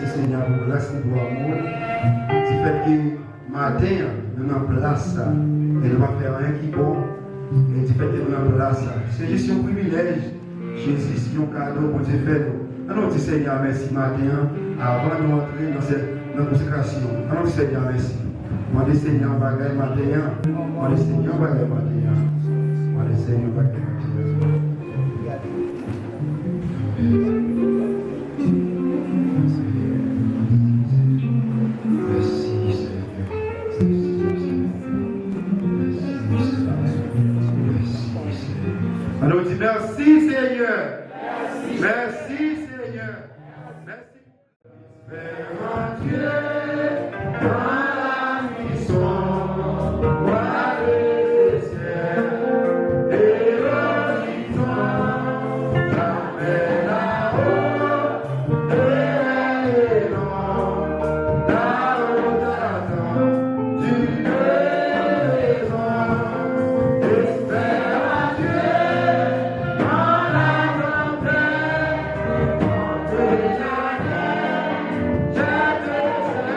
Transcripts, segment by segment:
Seigneur pour grâce et pour amour. C'est fait que matin, nous en place ça. Et nous ne pas faire rien qui est bon. Et c'est fait que nous en place ça. C'est juste un privilège. Jésus, c'est un cadeau pour Dieu faire nous. Allons dire Seigneur merci matin avant de rentrer dans cette consécration. Allons dire Seigneur merci. Moi, le Seigneur bagaille matin. Moi, le Seigneur bagaille matin. Moi, le Seigneur bagaille matin. Alors, on dit merci Seigneur. Merci Seigneur. Merci. Vers Dieu, dans la mission, roi des cieux, et l'horizon, jamais là-haut, et non, là-haut t'attend, tu raison, espère à Dieu, dans la tempête, contre la guerre, je te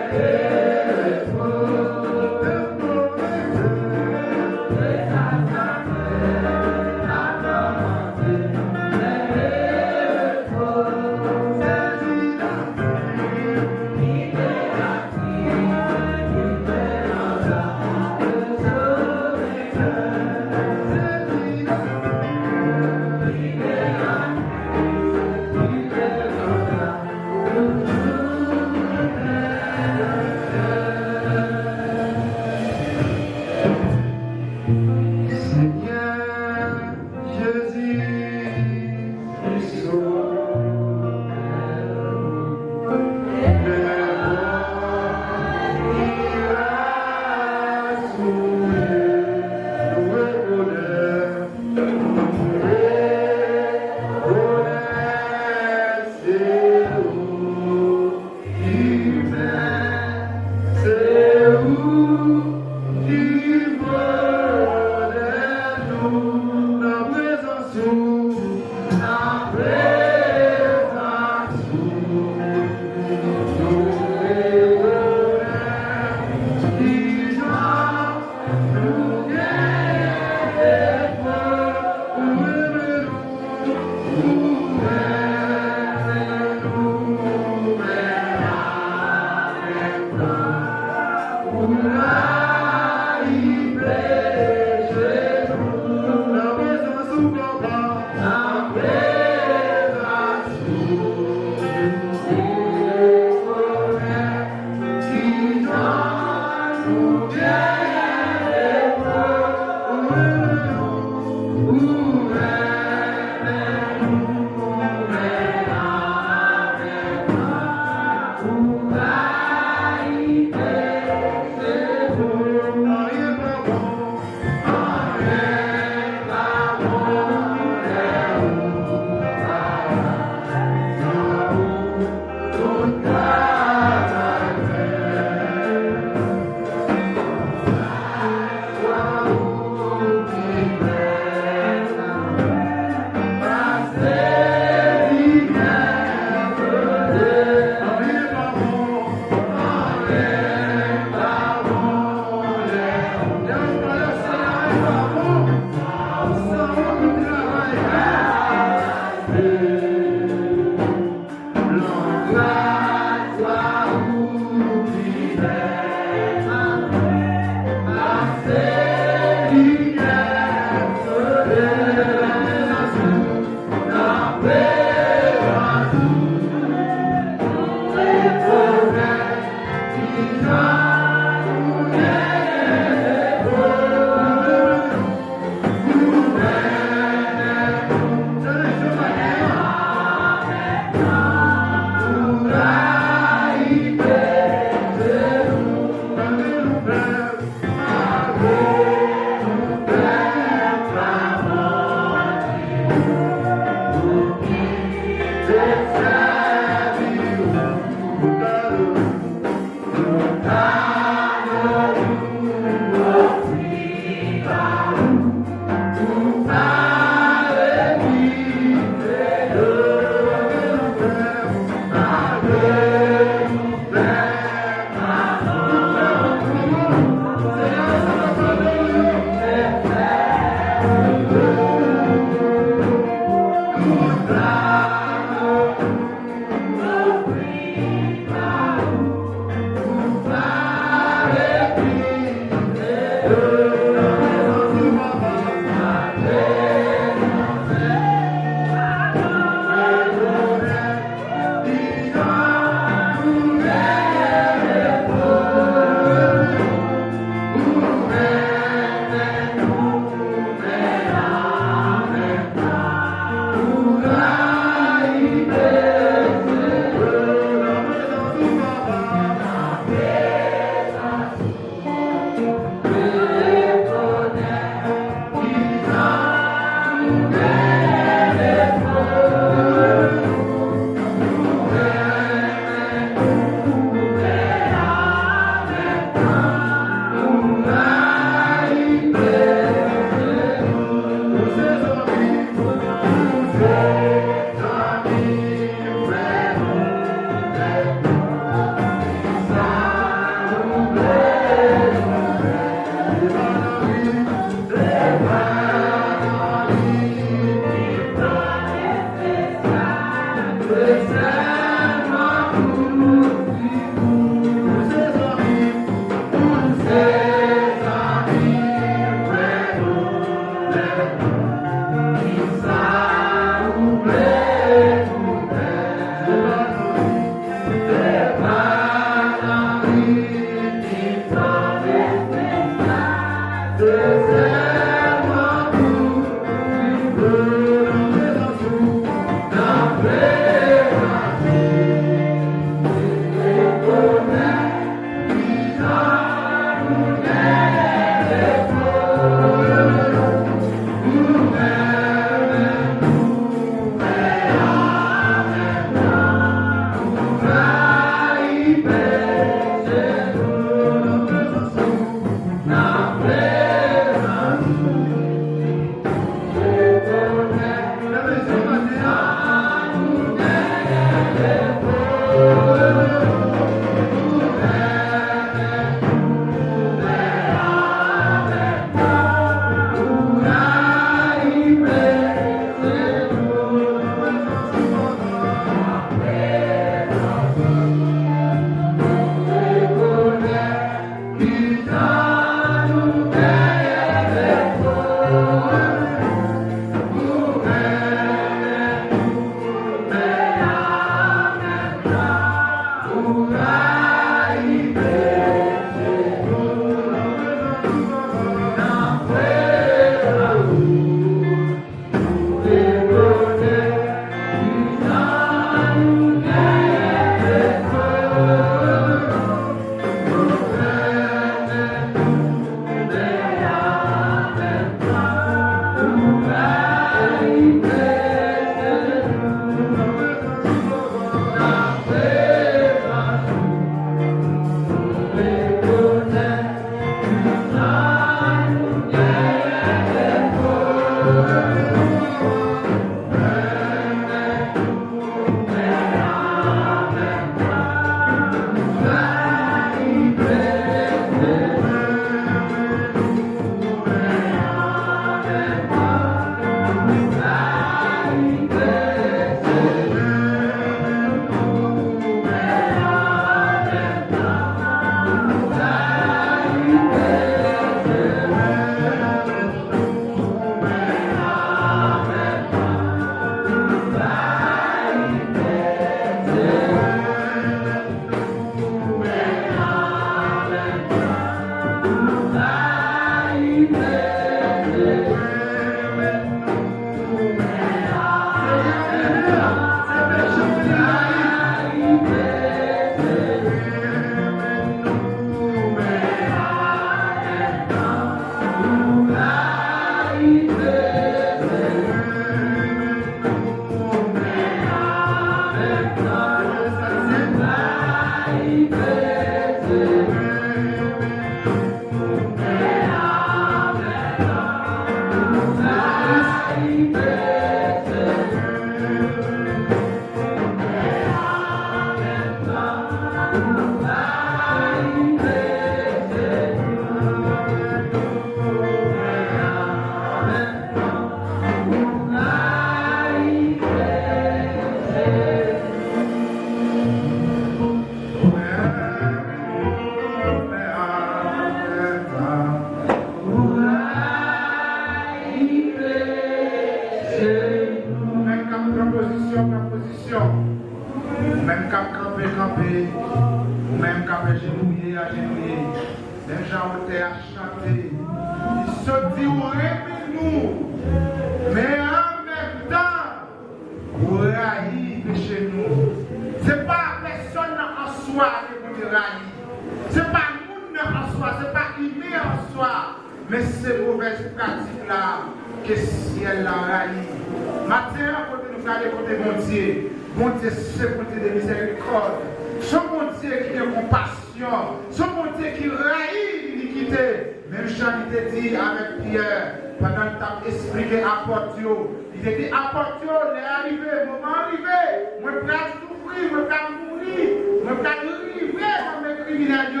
Il était apporté, il est arrivé, le moment arrivé. Moi, je vais souffrir, je vais mourir, je vais livrer dans mes criminels.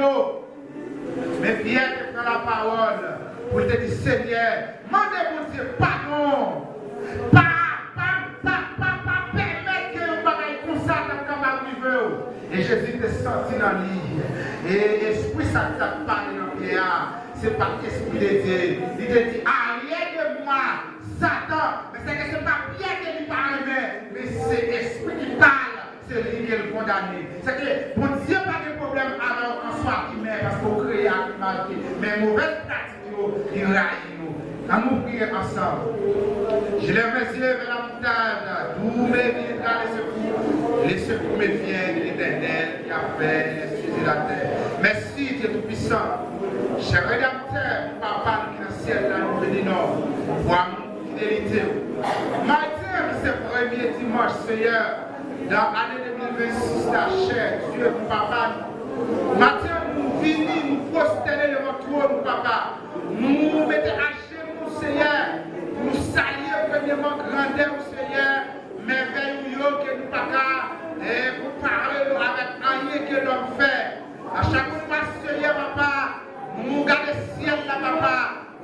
Mais Pierre te prend la parole pour te dire, Seigneur, demandez pour Dieu pardon. Pas permettre que vous bagage comme ça dans ma vie. Et Jésus te sorti dans l'île. Et l'esprit ça t'a parlé dans Pierre. C'est pas l'esprit de Dieu. Il te dit, arrière de moi, Satan. Mais c'est que ce n'est pas Pierre qui lui parle, mais c'est l'esprit qui parle. C'est lui qui est le condamné. C'est que bon Dieu n'a pas de problème alors qu'on soit qui met parce qu'on crée à l'humanité. Mais mauvaise pratique, il raille nous. À nous prier ensemble. Je lève mes yeux vers la montagne, d'où me viendra les secours. Les secours me viennent de l'Éternel qui a fait les cieux et la terre. Merci Dieu Tout-Puissant. Cher Rédempteur, Papa qui est dans le ciel, là nous bénissons. Voir mon fidélité. Matin, c'est le premier dimanche, Seigneur. Dans l'année 2026, la chair, Dieu, mon papa. Matin, nous venons, nous prosterner devant toi, mon papa. Nous mettons à genoux, Seigneur. Nous saluons premièrement grandeur, Seigneur. Merveille, que nous pas et vous parler avec rien que l'homme fait. À chaque fois, Seigneur, papa, nous regardons le ciel, là, papa.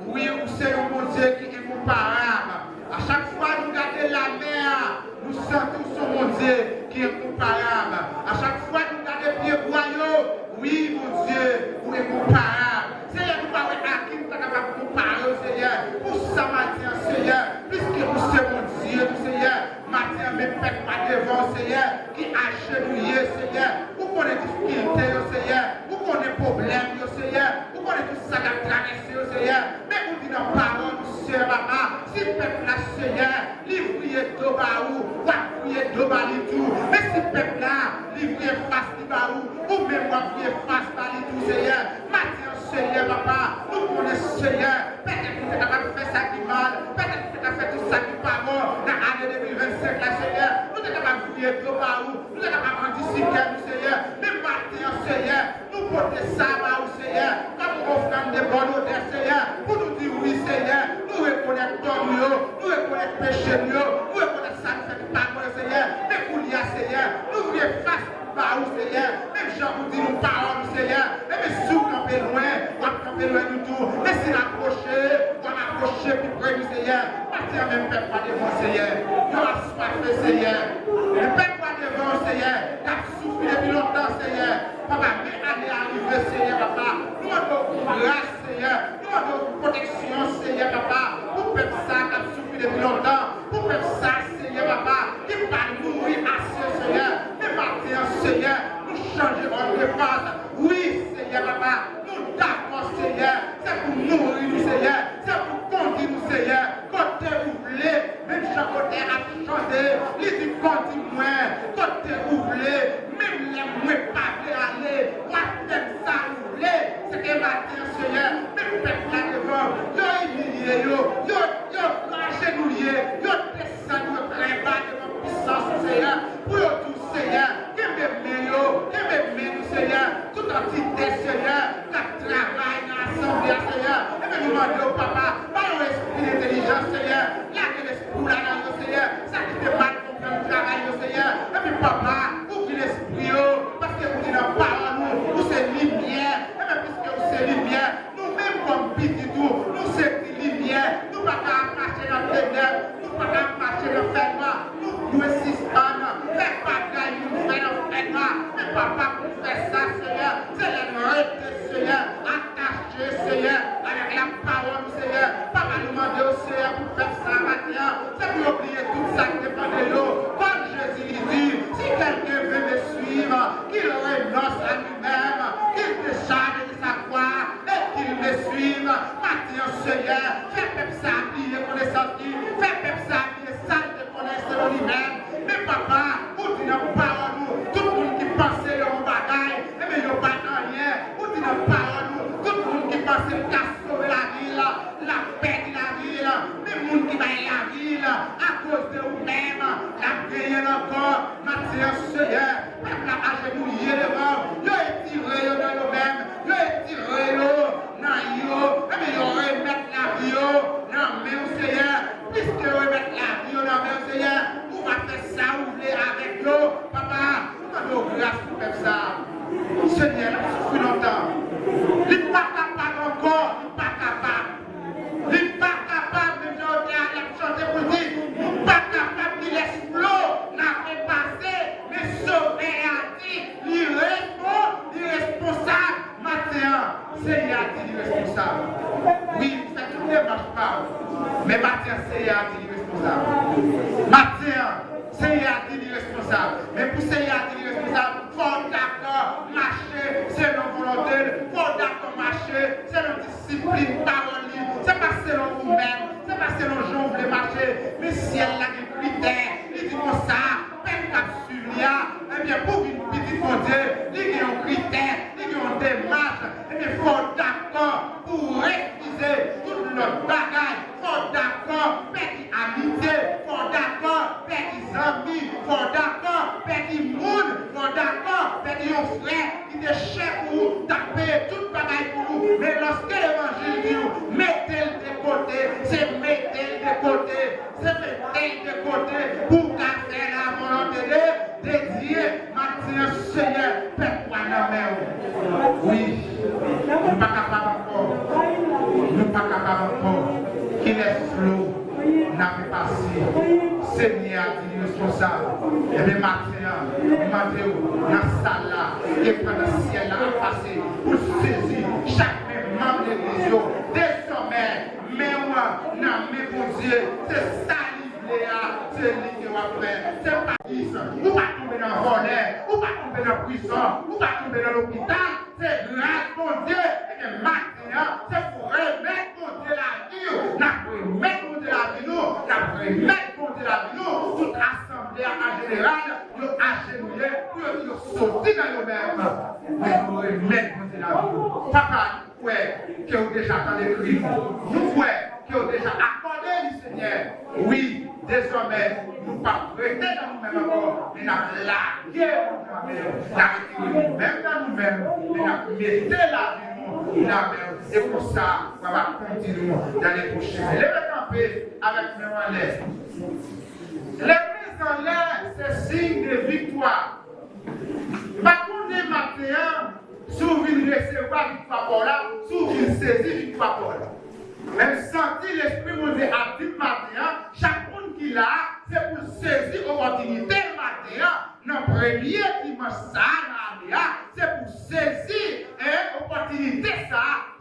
Oui, vous c'est mon Dieu qui est incomparable. À chaque fois, nous regardons la mer. Nous sentons son mon Dieu qui est incomparable. À chaque fois que nous regardons pieds royaux, oui, mon Dieu, vous êtes incomparable. Seigneur, nous parlons à qui nous sommes capables de comparer, Seigneur. Pour ça, matin, Seigneur, puisque vous c'est mon Dieu, Seigneur, matin, mes pères pas devant, Seigneur, qui agenouillé, Seigneur. Vous connaissez difficulté, Seigneur. Vous connaissez problème, Seigneur. Vous connaissez tout ça qui a traversé, Seieur. Mais vous dites dans la parole, Seigneur, maman, si le peuple là, Seigneur, livrier d'Obaou, ou appuyer d'Obalitou, mais si le peuple là, livrier face d'Ibaou, ou même appuyer face d'Alitou, Seigneur, matin, Seigneur, papa, nous connaissons, Seigneur, peut-être que vous êtes capable de faire ça qui mal, peut-être que vous êtes capable de faire tout ça qui pas bon, dans l'année 2025, là, Seigneur, nous sommes capables de livrier d'Obaou, nous sommes capables de anticiper, Seigneur, mais matin, Seigneur, nous portons ça, Seigneur, comme on offre des bonnes odeurs, Seigneur, pour nous dire oui, Seigneur, nous reconnaissons nous reconnaissons péché, nous reconnaissons ça, nous faisons pas bon, Seigneur, mais pour l'y Seigneur, nous voulons face par où, Seigneur, même Jean vous dit nos paroles, Seigneur, même si vous campez loin, vous campez loin du tout, mais si l'approcher, vous m'approchez plus près du Seigneur, partez même peuple pas devant, Seigneur, nous assoiffé, Seigneur, le peuple pas devant, Seigneur, qui a souffert depuis longtemps, Seigneur, papa, mais année arrivée, Seigneur, papa, nous avons grâce, Seigneur, nous avons protection, Seigneur, papa, pour peuple ça qui a souffert depuis longtemps, pour peuple ça, Seigneur, papa, qui va mourir assez, Seigneur, mais maintenant, Seigneur, nous changerons de phase. Oui, Seigneur, papa, nous d'accord, Seigneur, c'est pour mourir, nous, Seigneur, c'est pour conduire, nous, Seigneur, côté oublié, même chaque côté a chanté, il dit continue, côté oublié, même les moins pas aller, moi, même ça oublié, c'est que maintenant, Seigneur, même peuple là devant, yo humilié, yo agenouillé, yo descendu très bas devant puissance, Seigneur, pour tout, Seigneur, que me Seigneur, toute entité, Seigneur, qui travaille dans l'assemblée, Seigneur, et me demandez au papa, par l'esprit d'intelligence, Seigneur, là que l'esprit là, Seigneur, ça qui te mal comprendre le travail, Seigneur, et puis papa, ouvrez l'esprit, parce que vous dites dans la parole, nous c'est lumière, et même puisque vous c'est lumière, nous-mêmes comme petit tout, nous c'est lumière, nous ne pouvons pas marcher dans le ténèbres, nous ne pouvons pas marcher dans le ferment, nous suspendre, faites pas de nous faire dans le ferment, mais papa, pour faire ça, Seigneur, c'est le reste, Seigneur, attaché, Seigneur, avec la parole, Seigneur, papa nous demander au Seigneur pour faire ça maintenant, c'est pour oublier tout ça qui dépend de l'eau, comme Jésus dit, si quelqu'un veut me suivre, qu'il renonce à lui-même, qu'il décharge de sa croix, et qu'il me suive, maintenant, Seigneur, fais peuple ça appuyer connaissance, fais peuple ça appuyer ça de connaissance lui-même, mais papa, vous dites dans parole, tout le monde qui pensait au bagaille, et bien il n'y a pas de rien, vous dites dans parole, tout le monde qui pensait qu'à sauver la ville, la paix de la ville, mais le monde qui va la ville, à cause de vous-même, la paix encore, maintenant, Seigneur, peuple à agenouillé devant, il a tiré dans nous-mêmes, il a tiré dans yo, et bien il remettre la vie dans le Seigneur, puisque remettre la vie dans dit l'irresponsable. Mais pour Seigneur a dit l'irresponsable, il faut d'accord marcher selon volonté, il faut d'accord marcher selon discipline, parole. C'est pas selon vous-même, c'est pas selon les gens qui veulent marcher, mais si elle a des critères, il dit comme ça, peine qu'à suivre, eh bien pour une petite mon Dieu, il y a un critère, il y a une démarche, eh bien il faut d'accord pour refuser toute notre bagaille, il faut d'accord, petit amitié, il faut d'accord, petit amis, il faut d'accord, petit monde, il faut d'accord, petit frère qui te cher pour vous, taper toute bagaille pour vous, mais lorsque l'évangile dit, mettez-le de côté, c'est mettez-le de côté, c'est mettez-le de côté pour faire la volonté de Dieu, maintenant Seigneur, fais-moi la main. Oui, nous ne sommes pas capables encore, nous ne sommes pas capables encore, qu'il est flot, n'a pas passé, Seigneur a dit responsable, et bien maintenant, dans la salle là, et pendant le ciel là, a passé, pour saisir chaque membre de l'église, désormais, mais moi, non, mais mon Dieu, c'est ça c'est lui qui va faire, c'est pas qui ça, ou pas tomber dans le volet, ou pas tomber dans la prison, ou pas tomber dans l'hôpital, c'est grâce mon Dieu, et que maintenant, c'est pour remettre mon Dieu la vie, n'a pour remettre mon Dieu la vie, n'a pour remettre mon Dieu la vie, toute assemblée en général, nous agenouillé, nous sauter dans nous-mêmes, mais pour remettre mon Dieu la vie. Papa, ouais, qui ont déjà dans les crimes, nous ouais, qui ont déjà accordé le Seigneur, oui. Désormais, nous ne pas prêter dans nous-mêmes encore, mais nous avons largué nous-mêmes dans nous-mêmes, mais nous avons mis la vie dans la mer. Et pour ça, on va continuer dans les prochains. Levez camper avec mes mains en l'air. Les mises en l'air, c'est signe de victoire. Par contre, les matins, si vous voulez recevoir victoire pour là, si vous voulez saisir victoire pour là. Même sentir l'esprit mon Dieu a dit matin, chaque monde qui l'a, c'est pour saisir l'opportunité le matin. Dans le premier dimanche, c'est pour saisir l'opportunité,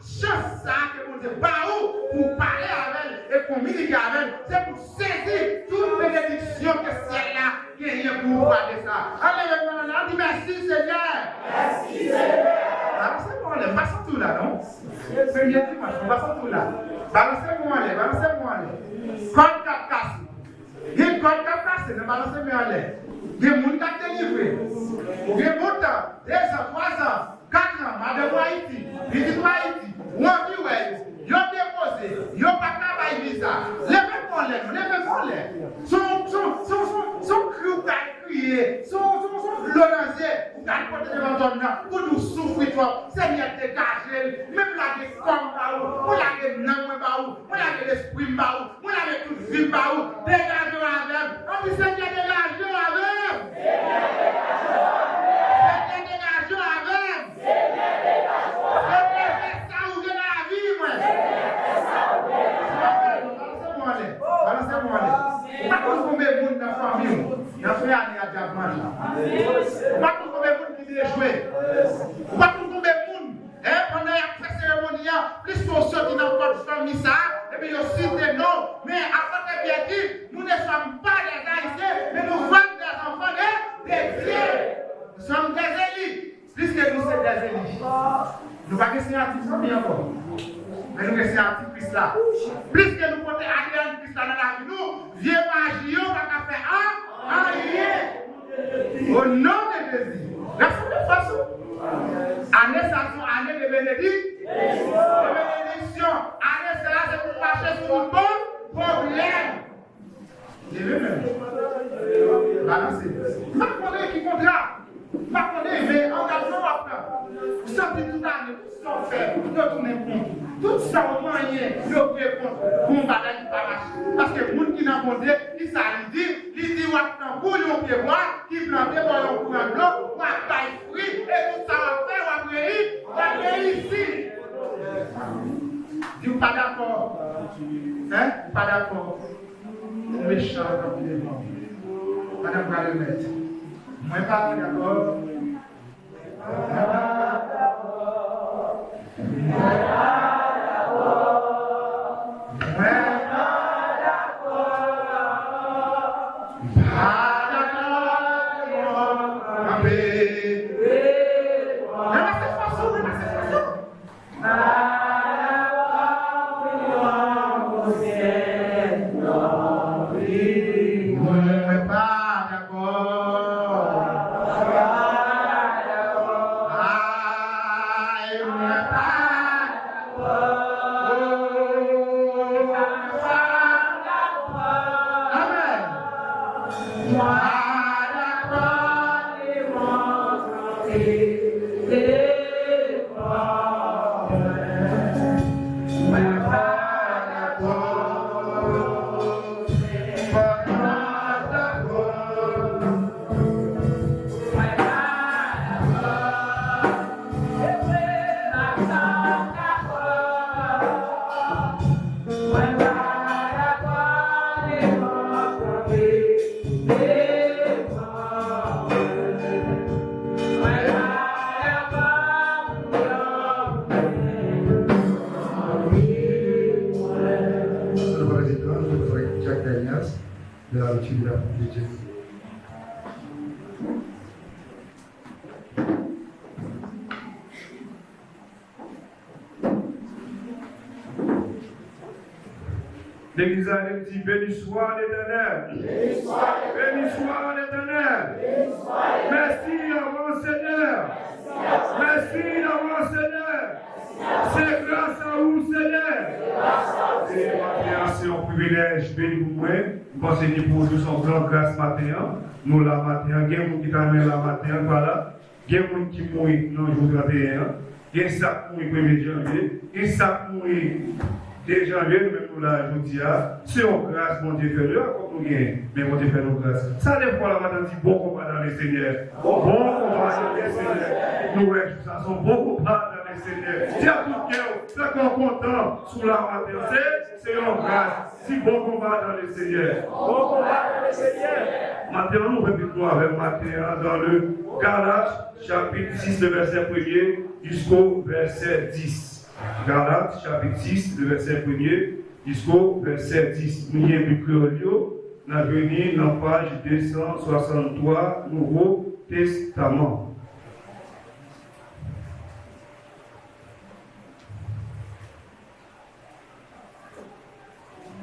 chance que mon Dieu va pour parler avec elle et communiquer avec elle. C'est pour saisir toute bénédiction que celle-là qui est pour vous parler ça. Allez, on dit merci Seigneur. Merci Seigneur. C'est bon, on passe tout là, non? Premier dimanche, on passe tout là. Balancez-moi les. Quand cap cassé. Il y a quand cap cassé, ne balancez-moi les. Il y a mon cap délivré. Il y a mon temps, 2 ans, 3 ans, 4 ans, madame Haïti, visite Haïti, ou en Biouet, ils ont déposé, ils n'ont pas travaillé visa. Levez-moi les. Son cri ou crier, son glorieux, ou qu'à côté de l'entendement, pour nous souffrir trop, Seigneur dégagez, même la gueule comme baou, pour la gueule non baou, pour la gueule l'esprit baou, pour la gueule toute vie baou, dégagez avec, on dit Seigneur dégagez avec, Seigneur dégagez avec, Seigneur fais ça ou de la vie, moi. Balancez-moi les. Pas tous combien de monde dans la famille, dans la famille à diamant. Pas tous combien de monde qui dit jouer. Pas tous combien de monde, pendant la cérémonie, plus qu'on sortit dans notre famille ça, et puis on cite des noms, mais après que bien dit, nous ne sommes pas des Haïtiens, mais nous sommes des enfants de Dieu. Nous sommes des élites. Plus que nous sommes des élites. Nous ne sommes pas des scientifiques encore. Mais nous sommes artistes là. Plus que nous portons Adrien Christ là dans la vie, nous, vieux magie, on va faire rien. Au nom de Jésus. La seule façon. Année ça, année de bénédiction. Année ça, c'est pour marcher sur le bon problème. Levez-même. Balancez. Ma collègue qui comptera. Ma collègue, mais engagement à faire. Vous sentez tout l'année, sans faire, nous tournons compte. Tout ça au moyen, nous répondons pour un bagage qui va marcher. Parce que les gens qui n'ont pas dit, qui s'arrêtent, qui disent pour le pied voir, qui plantent pour le courant de l'eau, pour un taille fruit, et tout ça va faire, on va ici. Dis-vous pas d'accord? Hein? Pas d'accord? Méchant comme les gens. Madame va le mettre. Moi, pas d'accord. Pas d'accord. de la de Dieu. L'église a dit béni soit l'Éternel. Béni soit l'Éternel. Merci d'avoir Seigneur. Merci d'avoir Seigneur. C'est grâce à vous, Seigneur. C'est un privilège béni pour moi. Je pense que pour nous sommes grande grâce matin. Nous la matin, il y a des gens qui t'amènent la matin, voilà. Il y a des gens qui mourent dans le jour 31. Il y a des gens qui mourent le 1er janvier. Il y a des gens qui mourent. Dès janvier, nous même là, je dis, c'est une grâce, mon Dieu fait le comme nous gagnons, mais mon Dieu fait nos grâces. Ça, des fois, la madame dit, bon combat dans les Seigneurs. Bon combat dans les Seigneurs. Nous, ça sont bon combat dans les Seigneurs. Si à tout cœur, ça qu'on est content sous la matin, c'est une grâce. Si bon combat dans les Seigneurs. Bon combat dans les Seigneurs. Maintenant, nous répétons avec Matthieu dans le Galates, chapitre 6, le verset 1er jusqu'au verset 10. Galates, chapitre 6, le verset 1er jusqu'au verset 10. Nous y avons la venue dans la page 263, Nouveau Testament.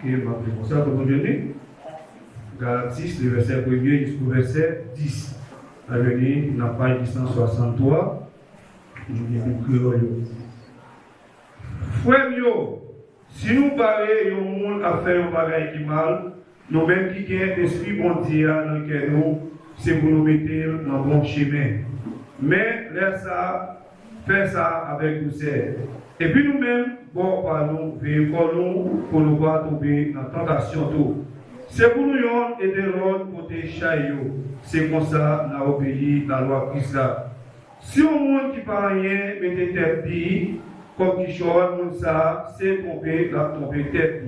Ok, pour ça, vous venez. Galates 6, le verset 1er jusqu'au verset 10. La venue dans la page 263, nous y avons frère, si nous parlons de monde à faire un bagage qui mal, nous-mêmes qui avons l'esprit bon Dieu dans lequel nous, c'est pour nous mettre dans le bon chemin. Mais laisse ça, faire ça avec douceur. Et puis nous-mêmes, bon, par nous, veillons pour nous pas tomber dans la tentation. C'est pour nous aider l'autre côté chaillot. C'est comme ça qu'on a obéi à la loi Christ. Si on monde qui parle rien, mettez interdit, comme qui chante, ça, c'est tomber, la tomber tête.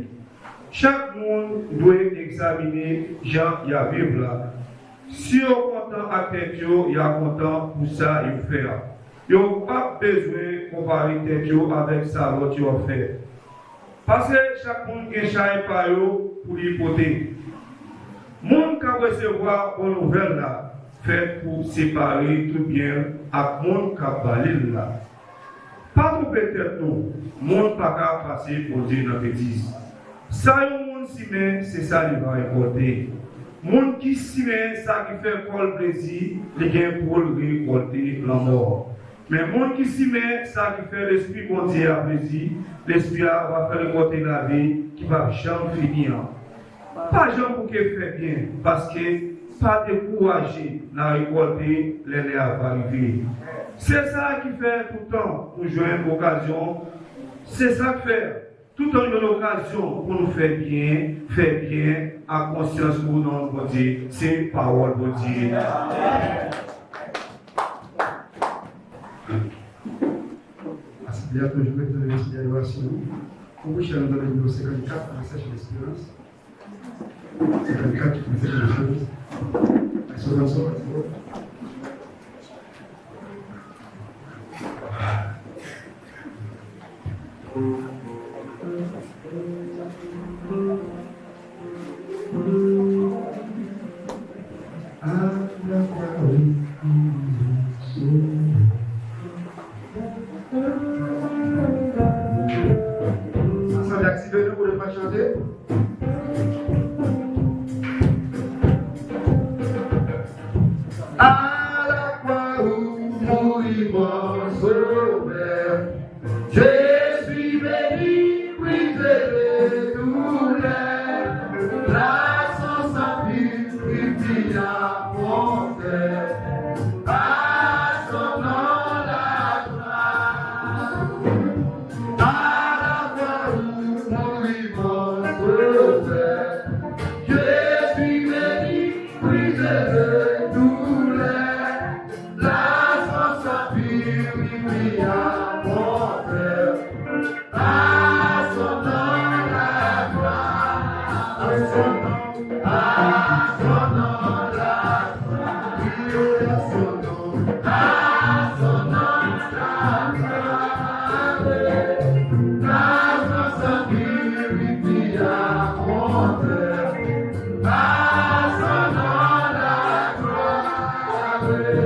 Chaque monde doit examiner Jean y a vivre là. Si on est content à tête, il y a content pour ça, il fait. Il n'y a pas besoin de comparer tête avec ça, l'autre il fait. Parce que chaque monde qui est par eux pour l'hypothèse. Monde qui recevoir une nouvelle là, fait pour séparer tout bien avec monde qui a balé là. Pas tout peut-être nous, monde pas qu'à passer pour dire dans bêtise. Ça, le monde s'y met, c'est ça qui va récolter. Monde qui s'y met, ça qui fait pour le plaisir, les gains pour le récolter la mort. Mais monde qui s'y met, ça qui fait l'esprit bon Dieu à plaisir, l'esprit va faire récolter la vie qui va jamais finir. Pas jamais pour qu'il fait bien, parce que pas décourager dans récolter les léas va arriver. C'est ça qui fait tout le temps pour jouer une occasion. C'est ça qui fait tout le temps une occasion pour nous faire bien, à conscience pour nous, bon Dieu. C'est parole, bon Dieu. Assemblée a toujours été dans l'inspiration. Pour vous, je vais dans le numéro 54, message de l'espérance. 54, message de l'espérance. Ensemble, activez-nous pour ne pas chanter. À la croix où mourit mon sauveur, je suis béni, brisé de douleur, la sans sacrifice à mon cœur, à son nom la gloire. À la croix où mourit mon sauveur, je suis béni, brisé de douleur, la sans sacrifice à mon cœur, à son nom la gloire, à son nom la gloire. Amen.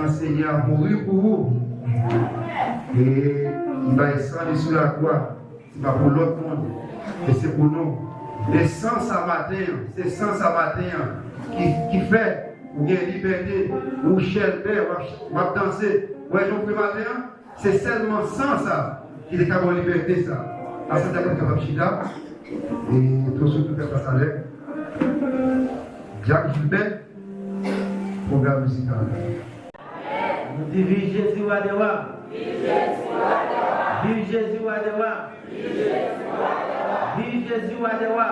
Seigneur a mouru pour vous. Et il va descendre sous la croix. Ce n'est pas pour l'autre monde, mais c'est pour nous. Et sans ça matin, c'est sans ça matin qui fait ou bien liberté, ou chelter, ou danser. Ouais, j'en prie matin, c'est seulement sans ça qu'il est capable de liberté. Ça. À cette époque, capable de chida. Et tout ce qui fait face à l'air. Jacques Gilbert, programme musical. Nous disons vive Jésus Wadewa. Vive Jésus Wadewa. Vive Jésus Wadewa.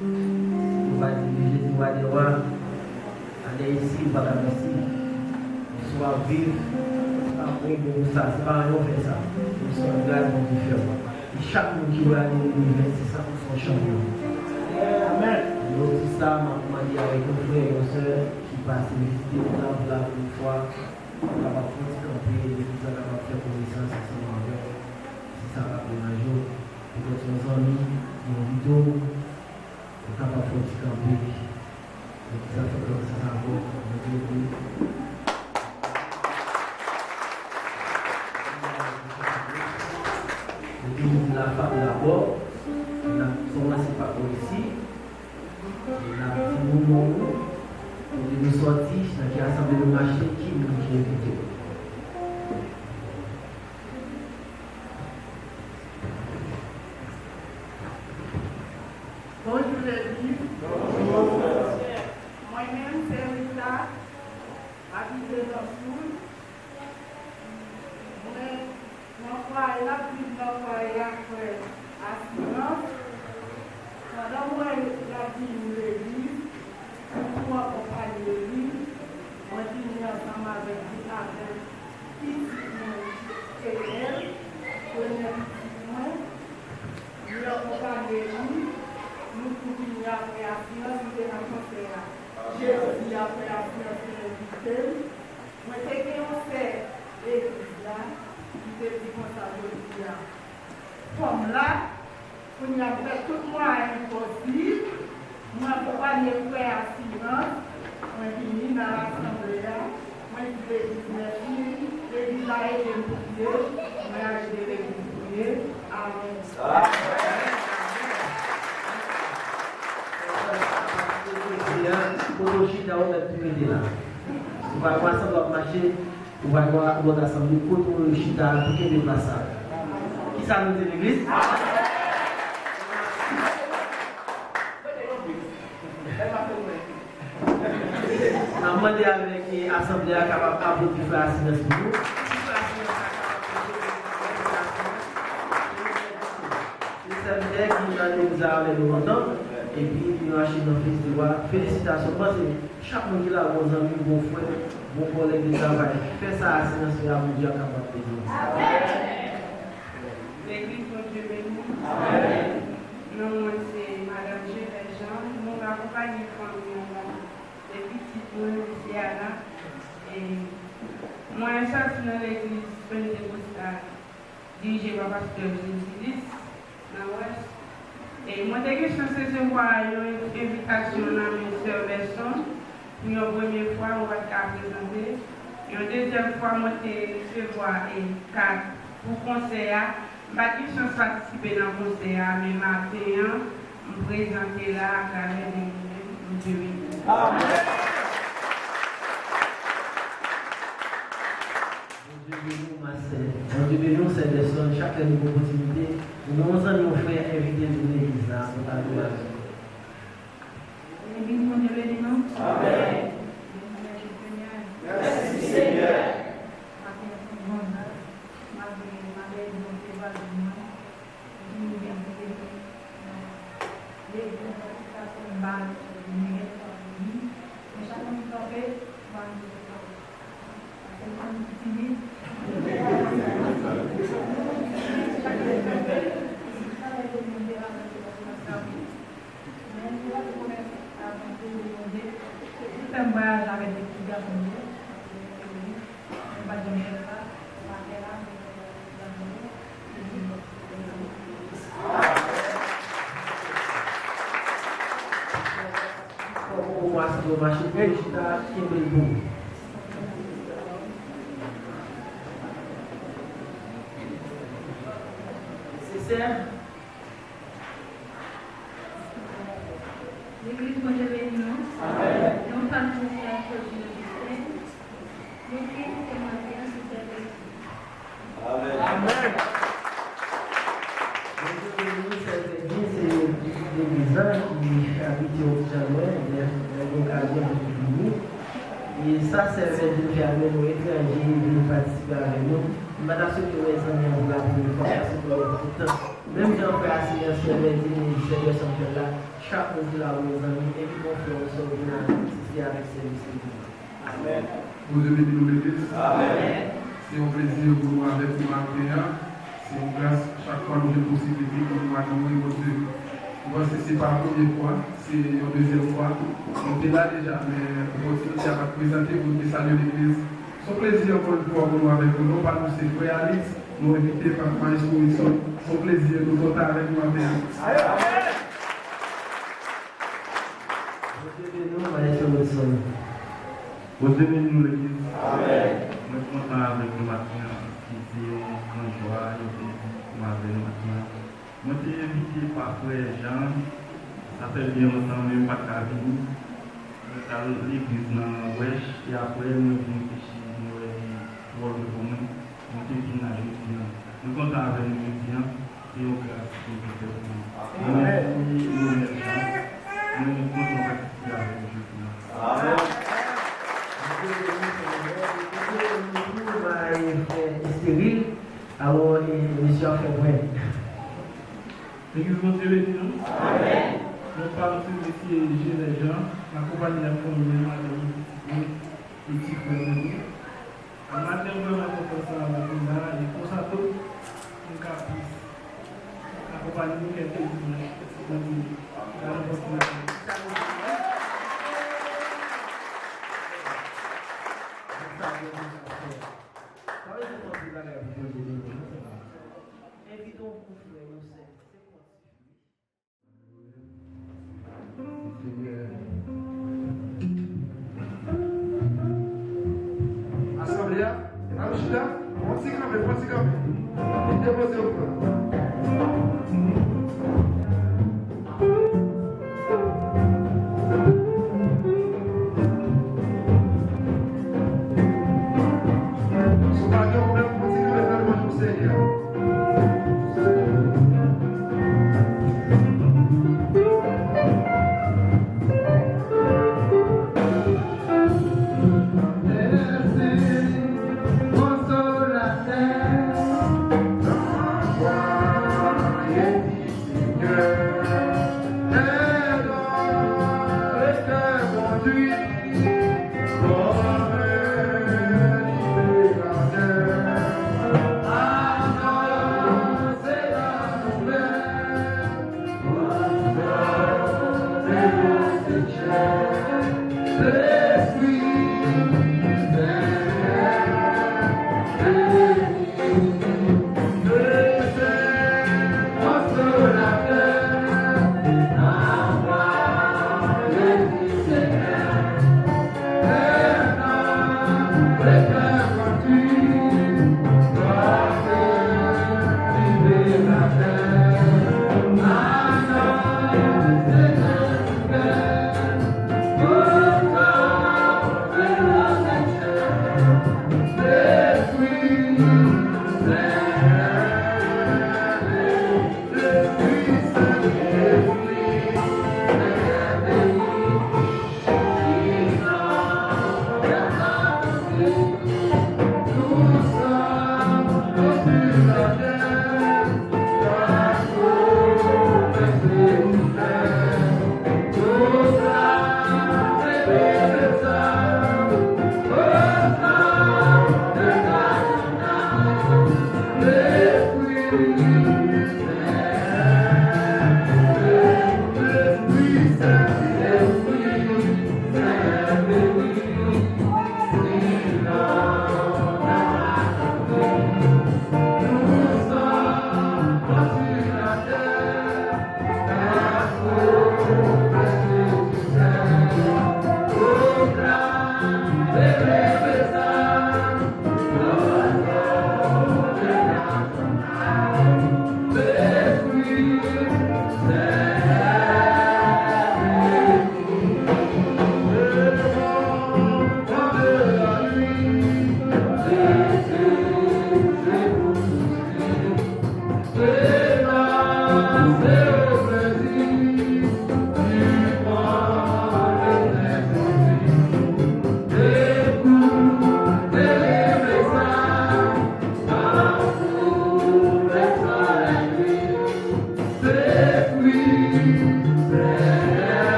On va dire Jésus Wadewa. Allez ici, on va la merci. Soit vivre. C'est pas c'est pas un fait ça. Nous sommes grâce à Dieu. Et chaque monde qui va aller à l'université, ça pour son champion. Amen. Nous disons ça, m'a dit avec nos frères et nos sœurs. Passer visiter là une fois, on va faire camper, on va faire connaissance ensemble, si ça va pour un jour, et quand nos amis, nos vidéos, on va faire camper, et ça fait comme ça va, on dit la femme d'abord, son là c'est pas pour ici, il a un petit mouvement. Nous sortis dans qui assemblée de marché qui nous invite. Bonjour l'église. Moi-même, c'est Rita, habitée dans le sud. Mon frère est là, puis mon frère est après assurance. Pendant moi, la vie de l'église. Pour accompagner l'église, on dit ensemble avec qui et elle, pour les petits nous accompagnons l'église, nous continuons après la finance, nous sommes en conseil. Jésus après la finance de l'invité. Moi, c'est qu'on fait l'église là, qui est dit comme ça, comme là, pour nous faire tout le moyen possible. Moi, accompagne les frères à silence, moi, je suis dans l'assemblée, moi, je dis merci, l'église a été priée, moi, j'ai aidé l'église priée. Amen. Pour le chita, on va tout aider là. On va voir ça va marcher, on va voir l'autre assemblée pour le chita, pour qu'il déplace ça. Qui ça nous dit l'église? On va demander avec l'Assemblée capable d'applaudir la silence pour nous. Les serviteurs qui nous a avec nous longtemps, et puis nous achètent nos fils de loi. Félicitations, parce que chaque monde qui a vos amis, vos frères, vos collègues de travail, fait ça à silence pour mon Dieu capable de nous. L'église, mon Dieu béni. Amen. Moi, c'est Madame Gérard Jean. Nous accompagnons les familles. Les petits boules ici à là. Et moi, ça, c'est dans l'église pentecôtale dirigée par pasteur Jésus dans l'Ouest. Et moi, dès que je suis recevoir une invitation dans mes sœurs Besson Pour une première fois, on va te présenter. Et une deuxième fois, on va recevoir 4 pour le conseil. Je n'ai pas de chance de participer dans le conseil, mais matin, je me présente là à travers les Dieu. Amen. Dieu bénit ces personnes, chaque nouvelle opportunité, nous avons nos frères invités de l'église là, pour la gloire. Amen. Merci Seigneur. L'église que je vais nous, nous sommes tous les Amen. Et ça, c'est de faire avec nos étrangers de participer avec nous. Madame, ce que les amis ont la première fois, merci pour votre temps. Même si on fait assurance sur les cette personne-là, chaque jour là, nos amis, et qui vont faire en sorte de assister avec ces Amen. Vous devez nous l'église. Amen. C'est un plaisir pour nous avec nous matin. C'est une grâce chaque fois nous avons possibilité pour nous accueillir votre Dieu. Ce n'est pas la première fois, c'est la deuxième fois. On était là déjà, mais l'opportunité à présenter pour nous saluer l'église. C'est un plaisir encore une fois pour nous avec nous. Nous parlons de ces frères Alice, nous inviter par Maïs Mourisson. C'est un plaisir de nous compter avec nous avec nous. Vous devez nous l'église. Amen. Nous sommes contents avec nous matin, qui est en joie, nous avec nous matin. Moi, je suis invité par frère Jean, ça fait bien longtemps, même pas qu'à venir. Je suis allé à l'église dans l'Ouest, et après, je suis venu ici, je suis pour moi, je suis venu à jeudi. Nous sommes contents avec nous jeudi, et on grâce pour nous faire pour nous. Merci, nous sommes contents de participer avec nous jeudi. Amen. Stérile, alors monsieur a fait vrai. L'église de Dieu bénit nous. Amen. Nous parlons ici les gens, accompagner la famille, les petits frères de nous. En matin, on va faire ça avec nous là, et pour ça, tout, nous caprice. Accompagner nous quelques dimanches. Assemblée, Amchida, on s'y calme. Déposez au plan. Wow.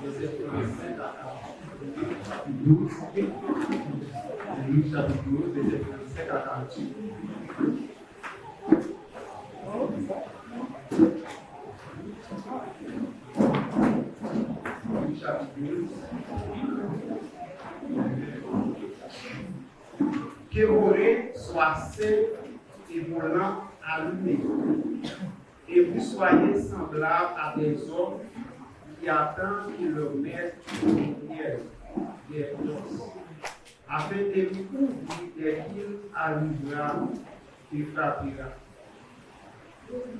verset 35 à 12. Luc chapitre 12, verset 35 à 48. Luc chapitre 12. Que vos reins soient sains et vos lampes allumées, et vous soyez semblables à des hommes qui attendent que leur maître prière des noces, afin de vous ouvrir dès qu'il arrivera et frappera.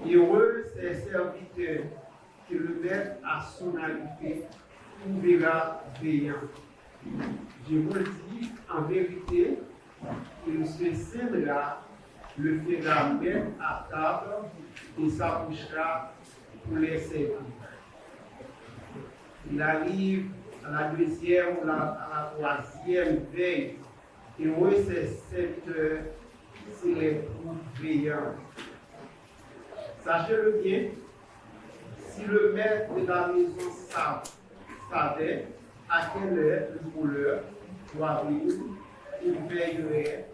Heureux ces serviteurs que le maître à son arrivée ouvrira veillant. Je vous le dis en vérité, il se scindra, le fera mettre à table et s'approchera pour les servir. Il arrive à la deuxième ou à la troisième veille, et oui, c'est cette heure, c'est les coups veillants. Sachez-le bien, si le maître de la maison savait à quelle heure le voleur doit venir, il veillerait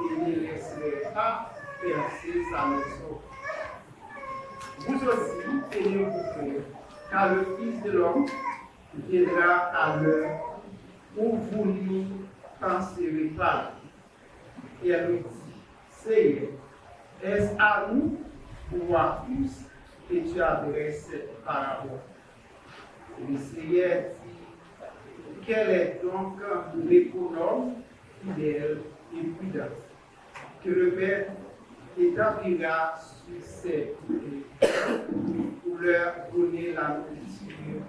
et ne laisserait pas percer sa maison. Vous aussi, tenez-vous prêts, car le Fils de l'homme viendra à l'heure où vous n'y penserez pas. Et elle lui dit, Seigneur, est-ce à nous, pouvoir tous, que tu adresses cette parabole? Le Seigneur dit, quel est donc l'économe fidèle et prudent que le maître établira sur ses côtés pour leur donner la nourriture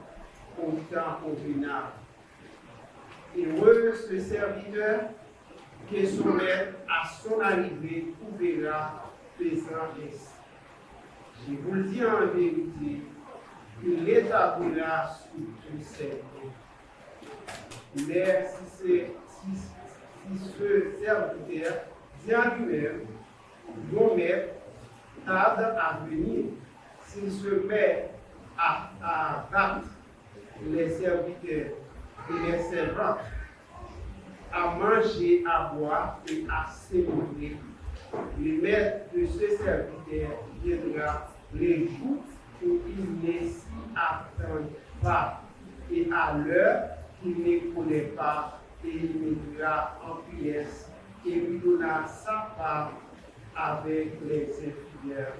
au temps convenable. Heureux ce serviteur que son maître à son arrivée trouvera faisant ainsi. Je vous le dis en vérité, il l'établira sur tous ses côtés. Mais si ce serviteur dit à lui-même, mon maître tarde à venir, s'il se met à battre les serviteurs et les servantes, à manger, à boire et à s'élever, le maître de ce serviteur viendra les jours où il ne s'y attend pas et à l'heure qu'il ne connaît pas, et il mettra en pièces et lui donna sa part avec les infidèles.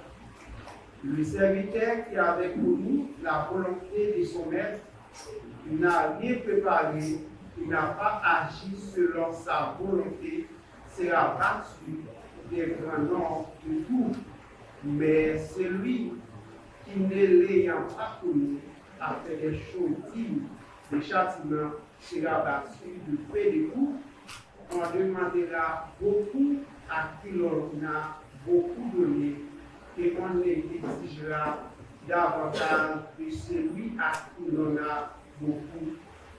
Le serviteur qui avait connu la volonté de son maître, il n'a rien préparé, il n'a pas agi selon sa volonté, sera battu des grands noms de tout. Mais celui qui ne l'ayant pas connu a fait des choses dignes de châtiment, sera battu de près de vous. On demandera beaucoup à qui l'on a beaucoup donné, et on exigera davantage de celui à qui l'on a beaucoup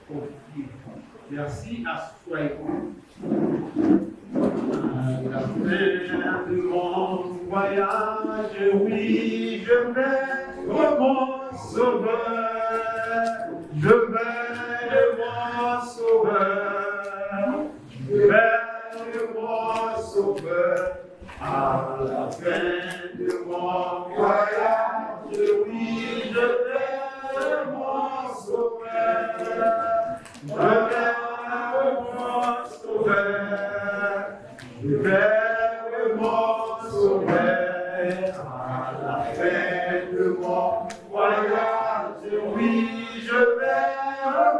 confié. Merci, asseyez-vous. À la fin de mon voyage, oui, je vais voir mon sauveur, je vais voir mon sauveur, je vais voir mon sauveur. À la fin de mon voyage, oui, je vais mon sauveur, je vais mon sauveur, je vais mon sauveur. À la fin de mon voyage, oui, je vais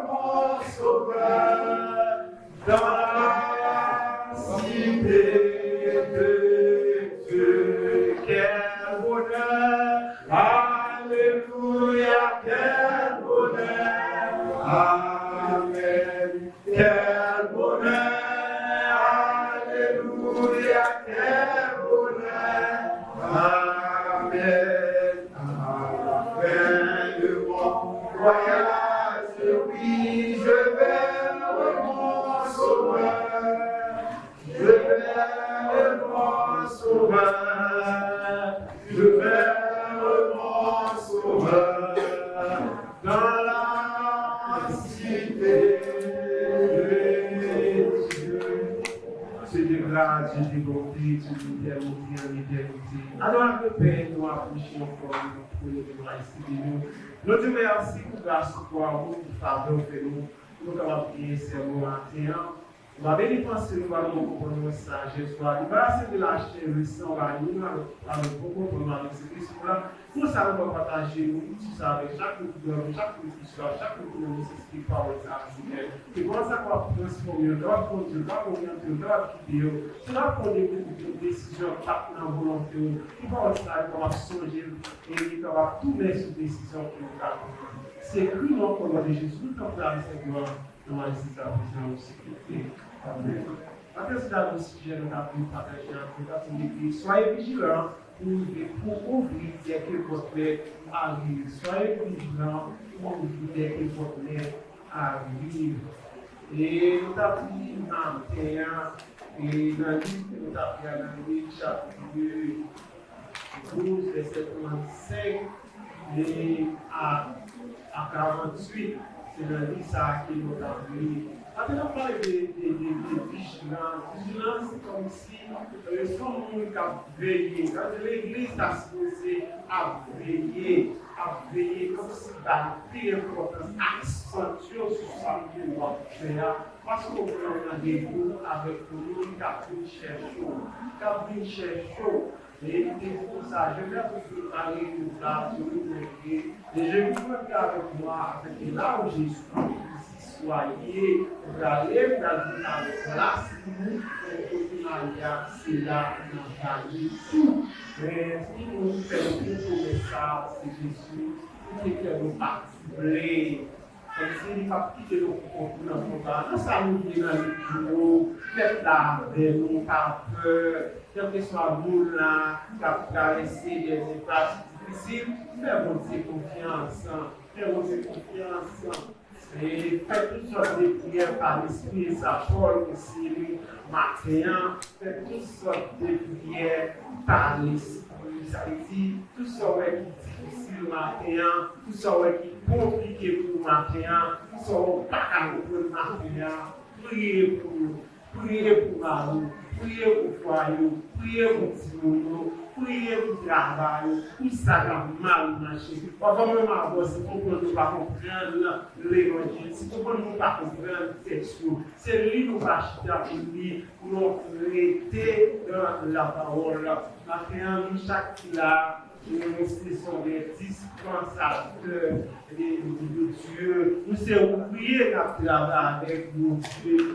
mon sauveur, dans la cité. Quel bonheur, alléluia, quel bonheur, amen, quel bonheur, alléluia, quel bonheur, amen. À la fin de mon voyage, oui, je vais mon sauveur, je vais mon sauveur, je vais mon sauveur, dans la l'éternité, en éternité. Alors, le Père, nous approchons encore pour le ici de nous. Nous te remercions pour grâce pour amour, pour faveur que nous avons prié ce matin. On va bénir penser, nous allons comprendre le message. Nous allons débarrasser de la chair, le sang, la nuit, avec beaucoup pour nous avec ce Christ-là. Nous allons partager nous tout ça avec chaque auditeur, chaque auditeur, chaque auditeur qui parle de ça. Et comment ça va transformer, on doit conduire, on doit orienter, on doit quitter, on doit prendre des décisions pas dans la volonté. Qui parle de ça, on va songer et on va tout mettre sur décision que nous avons. C'est cru dans le nom de Jésus, nous sommes là, Seigneur, dans la décision de sécurité. Amen. Après cela, nous sujet nous avons partagé un peu, soyez vigilants pour ouvrir dès que votre lettre arrive. Soyez vigilants pour ouvrir dès que votre lettre arrive. Et nous avons dit dans le 21, et dans le livre que nous avons fait dans le livre chapitre 12, verset 35 et à 48, c'est dans le livre ça que nous avons lu. Maintenant, on parle de vigilance. Vigilance, c'est comme si son monde a veillé. L'église a supposé à veiller, comme si la importance accentuée sur ça que nous avons fait. Parce qu'on a des groupes avec nous qui a pris cher chaud. Et c'est pour ça, je vais vous parler de ça sur le et je vous veux avec moi, avec là où Jésus soyez, vous allez vous avec place, c'est là, tout. Mais si nous faisons tout ça, c'est Jésus, qui fait nous participer. Comme si nous pas quitter le comportement, nous allons venir dans le bureau, faites la avec nous, pas peur, quel que soit nous là, qui a traversé des épreuves difficiles, faites-vous confiance, et faites toutes sortes de prières par l'Esprit, ça Paul aussi, matin, faites toutes sortes de prières par l'Esprit, ça veut dire tout ce qui est difficile matin, tout ce qui est compliqué pour matin, tout ce qui n'est pas capable matin, priez pour Marie, priez pour foyer, priez pour Timono, priez pour travail, pour ça qui mal marché. Parfois même avant, si vous ne pouvez pas comprendre l'évangile, si vous ne pouvez pas comprendre le texte, c'est lui qui va acheter pour lui, pour nous arrêter dans la parole. Maintenant, chaque là, nous sont des dispensateurs de Dieu. Nous sommes priés dans le travail avec nous.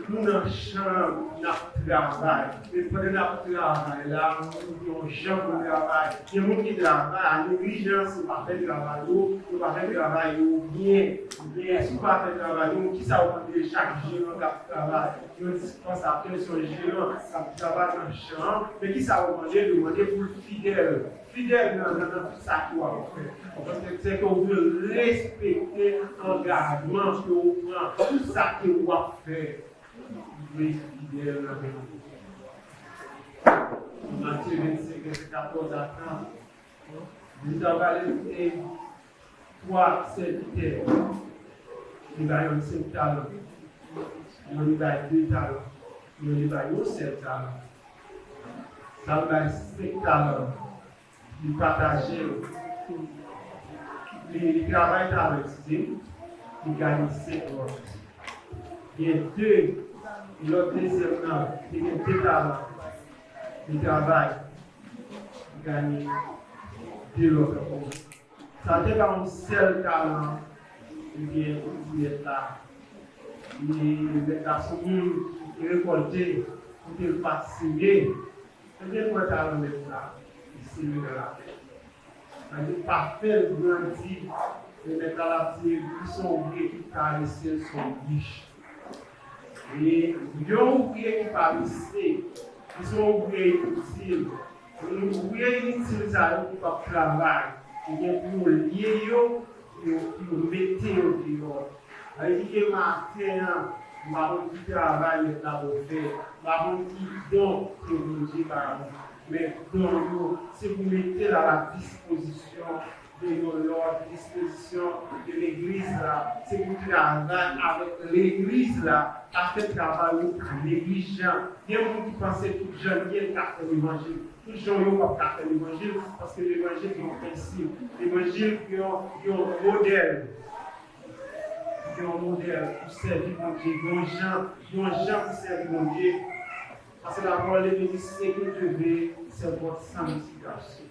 Nous dans le champ, nous travaillons. Et pendant le travail, là, nous avons un champ de travail. Il y a des gens qui travaillent, nous négligence, nous ne pas faire le travail, nous ne pas faire le travail bien. Si nous ne pas faire le travail, nous qui ça va chaque jour dans le travail. Nous dispensateurs sont gérants, qui travaillent dans le champ, mais qui ça va demander pour le fidèle. Fidèle dans tout ça qu'on va faire. C'est qu'on veut respecter l'engagement que vous prenez, tout ça que vous va faire. Vous voulez fidèle dans Matthieu 25, verset 14 à 30. Vous avez 3 serviteurs. Il a eu 5 talents. Il a eu 2 talents. Il a eu 7 talents. Ça va être 5 talents. Il partage, il travaille avec lui, il gagne 5 euros. Il y a 2, l'autre deuxième an, il y a 2 talents. Il travaille, il gagne 2 euros. Ça n'est pas un seul talent, il est là. Il est là, il est récolté, il est participer. Il est pour talent de ça. C'est de la paix. C'est parfait, grandi, les métalatiers qui sont oubliés, qui caressent, sont riches. Et ils ont oublié qui caressent, ils sont oubliés utiles. Ils ont oublié utiles, ça ne pas travailler. Ils ont lié, ils ont mettre au dehors. Ils ont matin, marron qui travaille, ils ont fait, marron qui donne, ils ont dit, mais donc, si vous mettez à la disposition de l'ordre, disposition de l'église là, c'est pour travailler avec l'église là, à faire travail avec l'église. Il y a des gens qui pensent que tout jeune qui a fait l'évangile. Tout gens qui ont fait l'évangile parce que l'évangile est un principe. L'évangile est un modèle. Il y a un modèle pour servir mon Dieu. Il y a un gens pour servir mon Dieu. Parce que la parole de Dieu dit ce que je veux, c'est votre sanctification.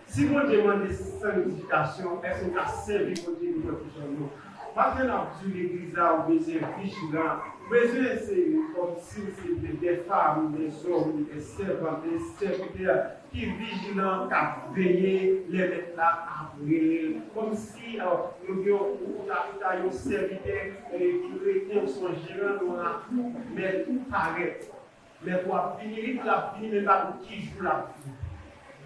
Si vous demandez sanctification, est-ce que vous avez servi mon Dieu de votre journée? Maintenant, sur l'église, vous avez besoin vigilant. Vous avez besoin comme si c'était des femmes, des hommes, des servants, des serviteurs qui sont vigilants, qui veillent les mettre là après. Comme si nous avons un serviteur qui retient son gérant, mais tout paraît. Mais pour finir, la finir, mais pas qui joue la vie.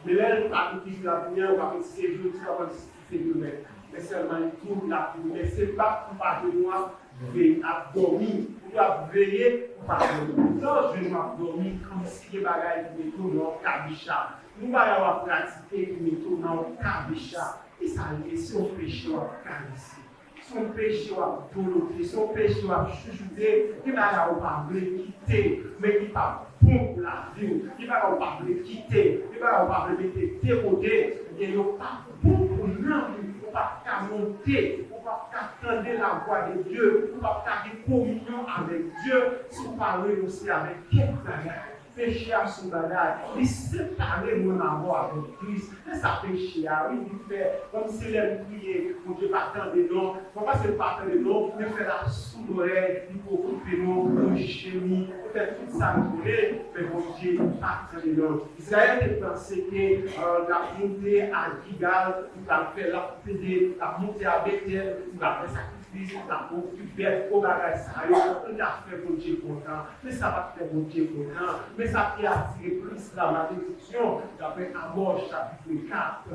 Mais là, il n'y a pas qui joue la vie, on va faire ces jours, on va faire ces jours. Mais seulement il tourne la vie. Mais ce n'est pas pour pas de moi veiller à dormir. Vous devez veiller pour pas dormir. Non, je dois dormir comme si les bagages me tournent dans le cabicha. Nous allons pratiquer qui me tournent dans le cabicha. Et ça, c'est un péché à caresser. Son péché à volonté, son péché à chuchoter, il va pas quitter, mais il va bon pour la vie, il va pas quitter, il va pas mettre de côté, il va pas bon pour l'âme, il va pas monter, il va pas attendre la voix de Dieu, il va pas avoir communion avec Dieu, si vous parlez aussi avec quelqu'un. Péché à son bagage, il séparer mon amour avec Christ. C'est ça péché, il fait comme s'il aime prier, mon Dieu partant de nous, faut pas se partant de nous, mais faire la sous l'oreille, il faut couper nous chémis, faire tout ça, mais mon Dieu partant de nous. Israël a pensé que la montée à Gigal, il va faire la montée à Bethel, il va faire ça. La pauvre bête au bagage, ça a fait mon Dieu content, mais ça va faire mon Dieu content, mais ça qui a attiré plus la malédiction, d'après Amos chapitre 4.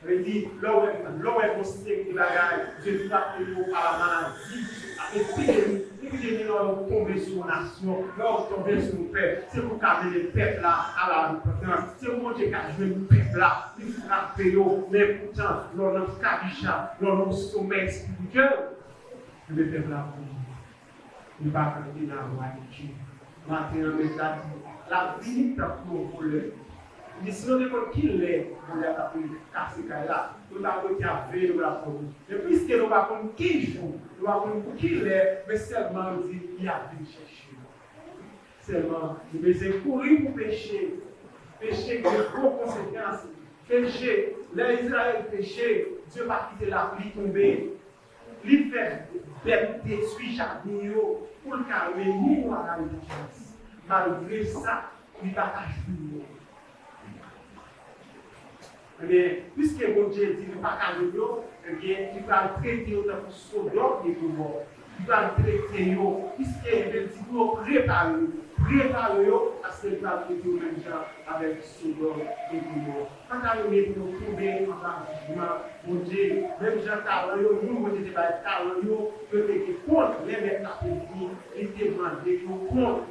Il dit, là où est considéré que bagage, Dieu va faire par la maladie, et puis là où tomber sur la nation, là où tomber sur le peuple, c'est pour garder les peuples là à la repentance, c'est pour montrer qu'à jouer le peuple là, il faut frapper, mais pourtant, l'on a cabicha, l'on a sommet spirituel, le peuple là, il va faire la voix de Dieu. Maintenant, la vie est pour voler. Mais si on demande qui l'est, on a appris casser là, on a appris à veiller de la police. Et puisque nous va comme qui joue, nous va comme qui l'est, mais seulement on dit il a vu chercher. Seulement, nous devons courir pour pécher. Pécher qui a de gros conséquences. Pécher, les Israël péché, Dieu va quitter la pluie tomber. Il fait détruire jardin pour le calmer, nous à la religion. Malgré ça, il va jouer. Mais puisque mon Dieu dit ne pas calmer, eh bien, il va traiter autant pour Sodome et Gomorrhe. Il va traiter, puisqu'il veut dire préparer parce qu'il va traiter les mêmes gens avec Sodome et Gomorrhe. Quand on est pour tomber en bas, mon Dieu, même gens qui nous, mon Dieu, peut-être contre les mecs qui il demandé contre.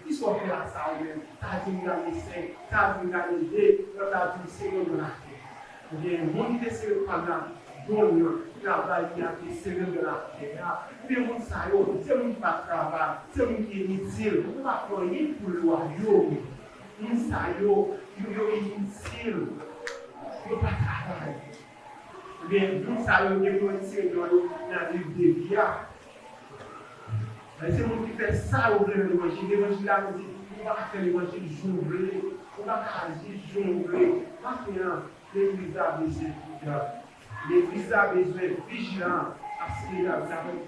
Ils sont fait à ça même. T'as dit gagner 5, t'as dit gagner 2, t'as dit Seigneur de la terre. Bien, mon idée c'est pendant bon travail qui a été Seigneur de la terre. Mais mon saillot, c'est mon qui va travailler, c'est mon qui est inutile. On va prier pour le royaume. Mon saillot, il est inutile. Il ne va pas travailler. Bien, mon saillot, il est inutile dans le livre de vie. C'est moi qui fait ça au vrai l'évangile. L'évangile là, on dit, on va faire l'évangile jongler, on va agir jongler. Maintenant, l'église a besoin de l'église a besoin de vigilance parce qu'il a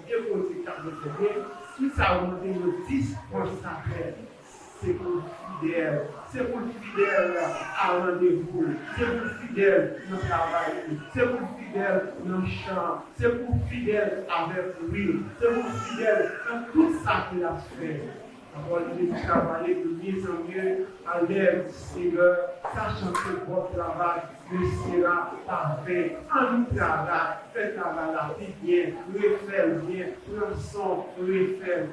deux conséquences de ce bien. Si ça augmente le 10 consacré, c'est pour le fidèle. C'est pour le fidèle à rendez-vous. C'est pour le fidèle dans le travail. C'est pour le fidèle dans le champ. C'est pour le fidèle avec lui. C'est pour le fidèle dans tout ça qu'il a fait. Avant de travailler de mieux en mieux à l'aide du Seigneur, sachant que votre travail ne sera parfait. En nous travail, faites travail la vie bien, refaire bien, rançon, refaire,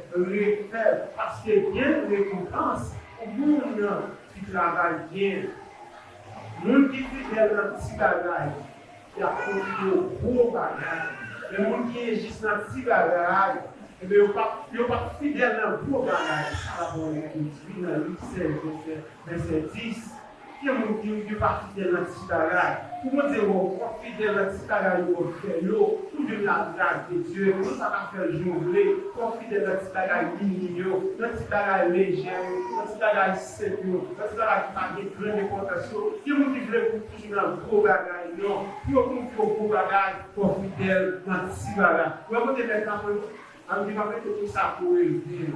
parce que bien récompense au monde qui travaille bien. Moun qui fidèle dans petit bagage, il y a confié au gros bagage. Le monde qui est juste dans petit bagage, il n'est pas fidèle dans le gros bagage. Ça va voir qui dit dans Luc 16, verset 10. Il y a des gens qui ne sont pas fidèles dans le petit bagage. Pour moi, dire qu'on est fidèle dans le petit bagage, on fait l'eau, tout de la grâce de Dieu, tout ça va faire jongler, qu'on est fidèle dans le petit bagage mignon, dans le petit bagage léger, dans le petit bagage sec, dans le petit bagage qui n'a pas de grande importance. Il y a des gens qui veulent toujours dans le gros bagage, non. Pour qu'on fait au gros bagage, qu'on est fidèle dans le petit bagage. Vous voyez, on dit pas que tout ça pour élever.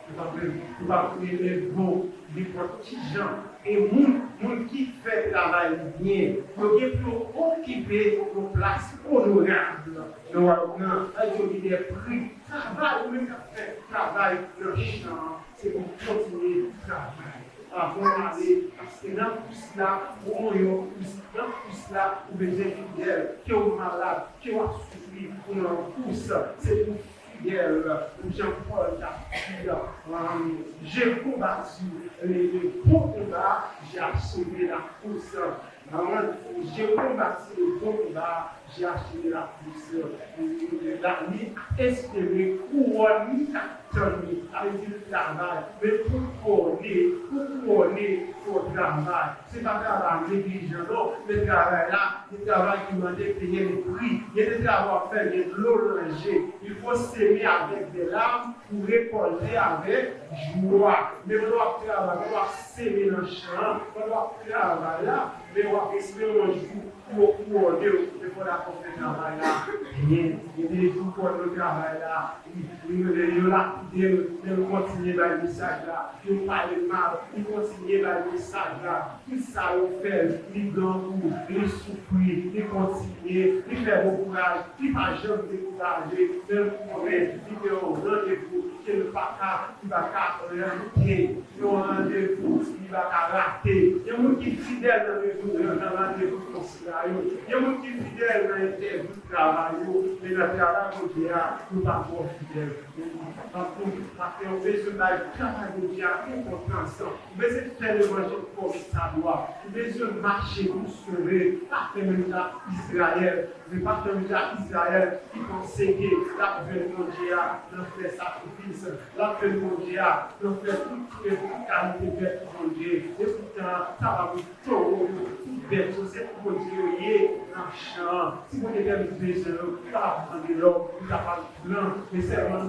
Vous va prendre les bons, les petits gens. Et moun qui fait travail bien, vous avez pu occuper vos places honorables. Nous avons des prix. Travail, même qui fait travail, le champ, c'est pour continuer le travail. Avant d'aller, parce que dans tout cela, dans tout cela, vous êtes fidèle, qui est malade, qui est souffrir, pour nous tous, c'est pour fidèle, Jean-Paul j'ai combattu les bons combats, j'ai achevé la course. J'ai combattu le bon combat, j'ai achevé la course. La nuit espérée, couronne, attendue, avec du travail. Mais pour couronner, il faut travail. Ce n'est pas un travail négligent, non. Le travail là, le travail qui m'a dit payer les prix. Il y a des travaux à faire, il y a de l'eau langer. Il faut s'aimer avec des larmes pour récolter avec joie. Mais on doit travailler, on doit s'aimer dans le champ, on doit travailler là, mais on doit espérer un jour pour couronner, il faut la faire le travail là. Il y a des jours pour le travail là, il continue dans le message là, il parle mal, il continue dans le message là, tout ça il fait, il gagne, il souffre, il continue, il fait bon courage, il ne va jamais décourager, même pour il fait un rendez-vous, il ne va pas rater, il va rendez-vous, il va rater. Il y a des gens qui sont fidèles dans le rendez-vous considéré, il y a des gens qui sont fidèles dans l'interview de travail, mais dans le travail nous ne sommes pas fidèles. Parce qu'on veut se battre, travail de Dieu, importance. On veut se faire le manger comme ça doit. On veut se marcher pour sauver. Pas faire même Israël. Mais pas faire même Israël qui conseillait la paix de Dieu, de faire sacrifice. La paix de Dieu, de faire toutes les qualités de Dieu. Et pourtant, ça va vous tout bête. C'est pour Dieu, marchand. Si vous avez besoin, vous pas prendre l'homme, vous pas prendre blanc, mais c'est vraiment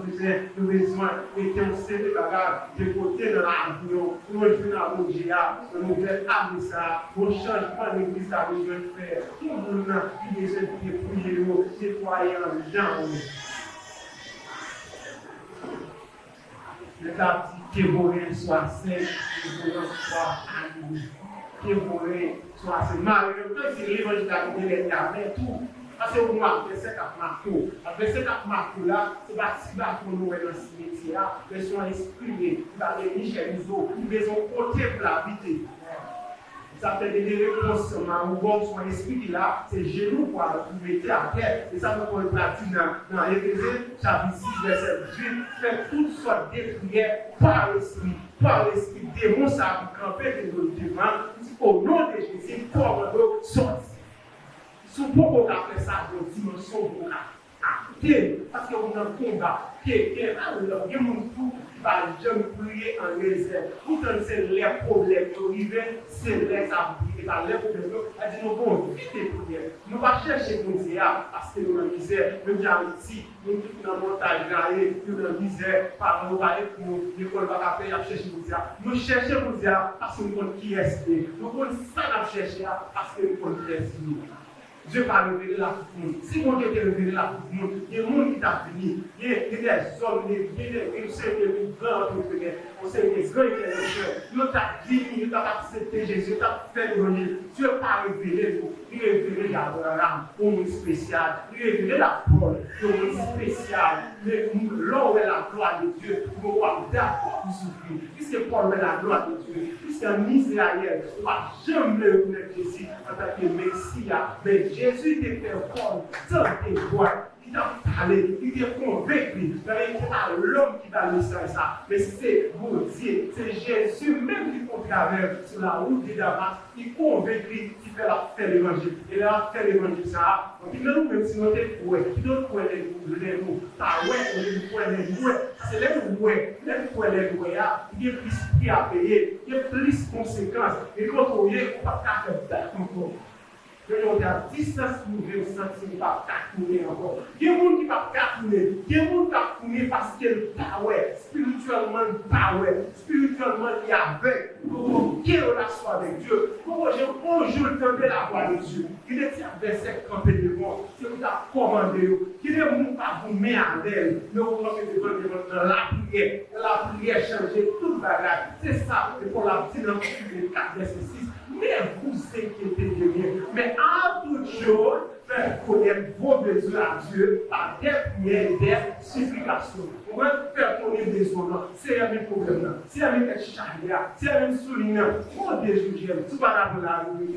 besoin et qu'on sait les bagages de côté de l'avion, nous rejoignons à Montréal, nous faisons amener ça, pour changement de l'église à besoin de faire. Tout le monde a besoin de dépouiller, nettoyer les gens. Le petit Kéboré soit sec, Kéboré soit amour, Kéboré soit sec. Malgré tout, c'est l'évangile de l'État, mais tout. Parce que vous avez fait quatre marteaux. Après ces quatre marteaux-là, c'est pas si bas pour nous dans ce métier-là, mais sont exprimés par les Michel Iso, ils ont côté pour la vie. Ça fait des réponses, ou bon, son esprit là, c'est genoux pour vous mettre à terre. Et ça, nous pouvons pratique dans l'Éphésiens, chapitre 6, verset 18, faire toutes sortes de prières par l'esprit, démon, ça vous camper de nos devants, au nom de Jésus, pour nous sortir. Si vous pouvez faire ça dans une dimension, vous pouvez parce que vous avez un combat qui est alors, il y a mon tout qui va jamais prier en réserve. Pourtant, c'est les problèmes qui arrivent, c'est les abris, par les problèmes. Elle dit, nous allons vite prier. Nous ne allons pas chercher mon Dieu parce que nous sommes en misère. Nous sommes ici, nous sommes dans la montagne, nous sommes en misère, par nous aller pour nous, nous ne pouvons pas faire chercher mon Dieu. Nous cherchons mon Dieu parce que nous sommes qui est. Nous sommes sans chercher parce que nous sommes qui est. Dieu va révéler la pour nous. Si mon Dieu te révélé la pour nous, il y a des gens qui t'a fini. Il y a des hommes, il y a des grands entrepreneurs, on sait des grands intellectuels. Nous t'a dit, nous t'a accepté Jésus, t'a fait le Dieu. Dieu va révéler nous. Il révèle l'Abraham pour nous spécial. Il révèle la Paul pour nous spécial. Mais là où est la gloire de Dieu, nous sommes d'accord pour souffrir. Puisque Paul est la gloire de Dieu, puisqu'un Israël ne va jamais reconnaître Jésus en tant que Messie. Mais Jésus te fait forme dans tes voies. il t'a parlé, il t'a convaincu. C'est pas l'homme qui va le message ça, mais c'est mon Dieu, c'est Jésus même qui traverse sur la route de Damas, qui convaincu, qui fait la fait l'évangile. Et là, fait l'évangile ça, donc il nous même si nous t'es ouais, qui donne quoi les mots, ta ouais, on les ouais, c'est les ouais, il y a plus prix à payer, il y a plus de conséquences. Et quand on y est, on va pas faire ça encore. On est à distance pour nous sentir pas tourner encore. Il y a des gens qui ne peuvent pas tourner. Il y a des gens qui peuvent tourner parce qu'ils ne ouais, spirituellement, pas ouais, spirituellement, il y a avec. Pour quelle relation avec Dieu? Pour que je jour de la voix de Dieu. Il est un verset campé devant. C'est vous a commandé. Il est mon pas vous met à l'aile. Mais vous avez devant la prière. La prière change toute bagage. C'est ça. C'est pour la petite langue 4 verset 6. Mais vous inquiétez de rien. Mais en toute chose, faire connaître vos besoins à Dieu par des prières et des supplications. On va faire connaître des besoins. C'est un même problème. C'est un même charia. C'est un même soulignant. On déjuge. Tout va dans la rue.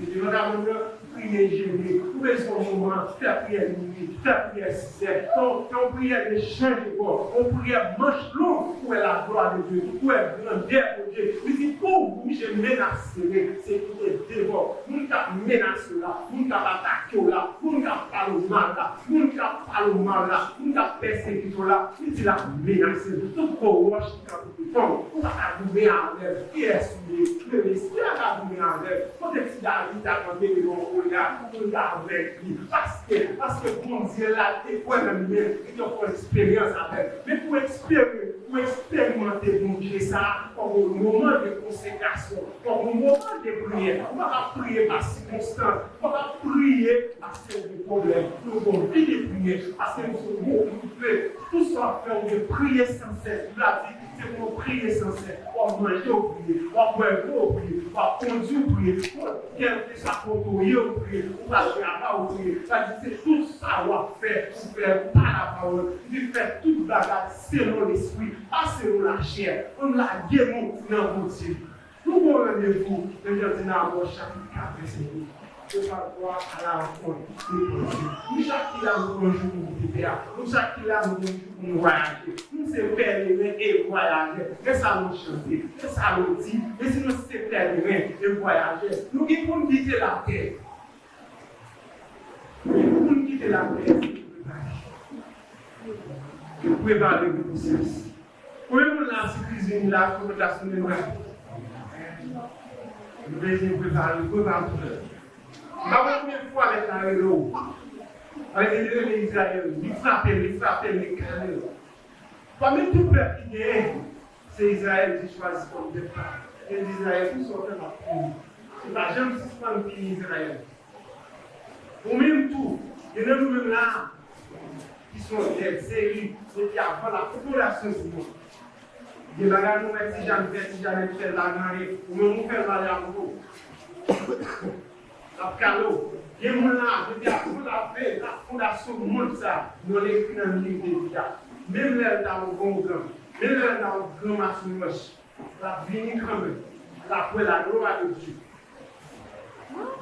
Prier gêné, trouver son moment, faire prière nuit, faire prière 6 heures, ton prière de changer quoi, on prière manche longue pour la gloire de Dieu, pour la grandeur de Dieu. Il dit pour vous, je menace, c'est tout est dévore. Nous avons menacé là, nous avons attaqué là, nous avons parlé au mal là, nous avons parlé au mal là, nous avons persécuté là, il dit là, menacé. Tout pour moi, je suis on va arriver en l'air, qui est souillé, le Messie a arrivé en l'air, peut-être qu'il a arrivé à camper le regard avec lui, parce que bon Dieu là, et quoi même bien, il a une expérience avec. Mais pour expérimenter bon Dieu ça, comme au moment de consécration, comme au moment de prière, on va pas prier par circonstance, on va pas prier parce qu'il y a des problèmes, nous avons envie de prier, parce que nous sommes occupés, tout ça fait de prier sans cesse, il a dit, c'est pour prier sans cesse, pour manger au prier, pour boire au prier, pour conduire au prier, pour quelque chose à contrôler au prier, pour passer à la au prier. C'est tout ça qu'on va faire pour faire par la parole, de faire toute bagarre selon l'esprit, pas selon la chair. On l'a guéri dans mon Dieu. Nous avons rendez-vous de Jardinamo chapitre 4, verset 2. Je vais voir à la rencontre de Dieu. Nous, chaque qui a nous bonjour pour nous faire. Nous, chaque qui a nous bonjour pour nous voyager. Nous, c'est pèlerin et voyager. Et ça nous chanter. Et ça nous dit. Et si nous, c'est pèlerin et voyager. Nous, il faut nous quitter la terre. Il faut nous quitter la terre. Vous pouvez parler de vous. Vous pouvez nous lancer cuisine là pour la semaine. Nous devons préparer le programme. La première fois avec la réseau, avec les Israéliens, ils frappaient les canaux. Parmi tout le peuple qui est, c'est Israël qui choisit comme départ. Et les Israéliens, tous sont fait la pluie. C'est pas jamais suspendre le pays Israël. Au même tout, il y en a nous-mêmes là, qui sont des séries, depuis avant la fondation du monde. Des bagages nous mettent si jamais fait la grande, ou même nous faire la roue. La calo, il y a des gens qui ont la fondation du monde, ça, nous l'écrit dans le livre de Dieu. Même là, dans le bon grand, même là, dans le grand marché, la vie quand même, la gloire de Dieu.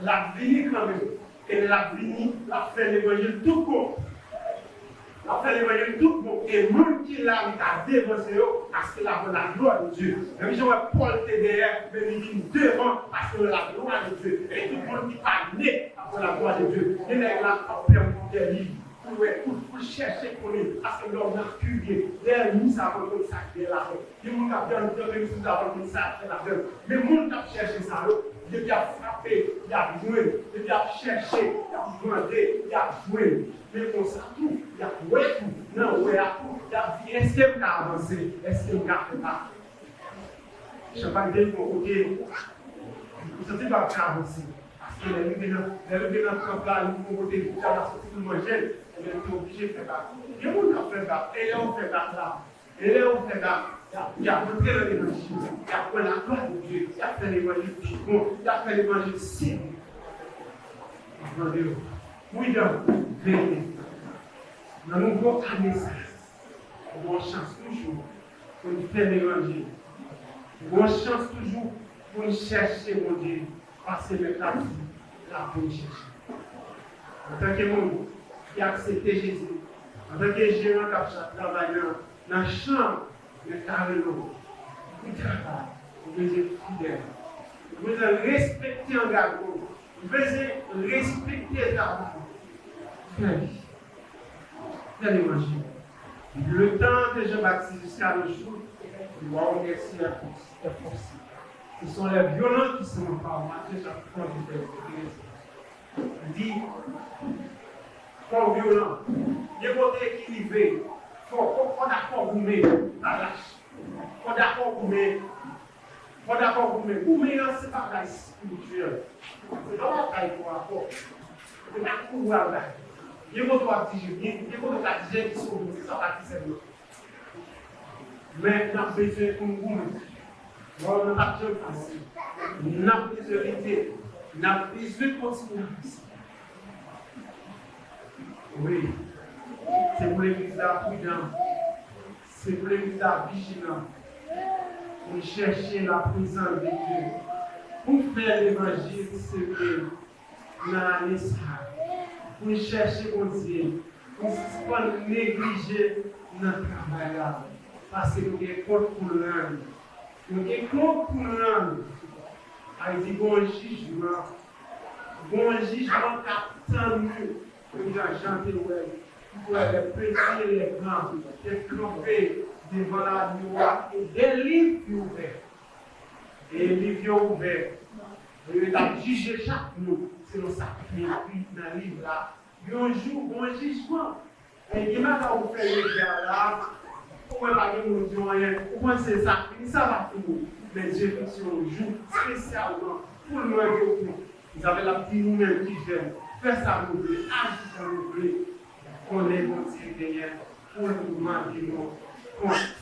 La vie quand même, et la vie, la fait l'évangile tout court. La fait l'évangile tout court, et le monde qui l'a mis à dévancer, parce que la gloire de Dieu. Même si on va Paul TDR, mais il dit devant, parce que la gloire de Dieu. Et tout le monde qui parle né après la gloire de Dieu. Et là, il a perdu des livres. Pour chercher qu'on est, parce que l'homme a publié, les nous savons comme ça qui est là. Les gens qui ont bien nous savons comme ça qui est là. Mais les gens qui ont cherché ça, il a frappé, il a joué, il a cherché, il a demandé, il a joué. Mais comme ça, tout, il a joué tout. Non, il a tout. Il a dit, est-ce qu'il a avancé? Est-ce qu'il a fait ça? Je ne sais pas de mon côté, vous ne savez pas avancer. Parce que les gens qui ont là, nous avons côté, nous avons sorti tout le monde jeune. Il est obligé de faire ça. Il y a des gens qui ont fait ça. Et là, on fait ça là. Et là, on fait ça. Il a montré l'évangile. Il a fait la gloire de Dieu. Il a fait l'évangile tout bon. Il a fait l'évangile si. Oui, donc, venez. Dans nos grands naissance, on a une chance toujours pour nous faire l'évangile. On a une chance toujours pour nous chercher, mon Dieu. Parce que le temps, la bonne chercher. En tant que monde, qui a accepté Jésus En tant que gérant qui travaille dans la chambre de Carlo, vous travaillez, vous êtes fidèle. Vous devez respecter l'engagement. Vous devez respecter l'engagement. Faites manger. Le temps de Jean-Baptiste jusqu'à nos jours, nous doit remercier la force. Ce sont les violents qui sont par Matthieu chapitre 3, il dit, fort violent, il faut équilibrer, il faut d'accord vous mettre la lâche. Il faut d'accord vous mettre. Faut d'accord vous mettre. Vous mettez c'est pas la spirituelle. C'est pas la taille pour rapport. C'est pas pour voir là. Il faut toi dire, il faut toi dire qui sont vous, ça va qui c'est nous. Mais nous avons besoin de vous. Nous avons pas de facile. Nous avons besoin de l'idée. Nous avons besoin de continuer. Oui. C'est pour l'église prudent. C'est pour l'église vigilant. Pour chercher la présence de Dieu. Pour faire l'évangile, c'est vrai. Dans l'esprit. Pour chercher mon Dieu. Pour ne pas négliger notre travail là. Parce que nous avons compte pour l'âme. Nous avons compte pour l'âme. Il dit bon jugement. Bon jugement qui attend mieux. Nous avons chanté pour les petits et les grands. Et tromper devant la loi et des livres ouverts. Et les livres ouverts. Il a jugé chaque mot. C'est le sacrifice dans le livre là. Un jour, bon jugement. Et il m'a dit vous faire le gars là. Pourquoi pas de nous rien? Pourquoi c'est ça? Ça va pour nous. Mais Dieu fait sur un jour spécialement pour nous aider. Vous avez la petite nous-mêmes qui gère. Fais ça nous plaît. Agis ça nous plaît. On est bon derrière pour nous demander nos comptes.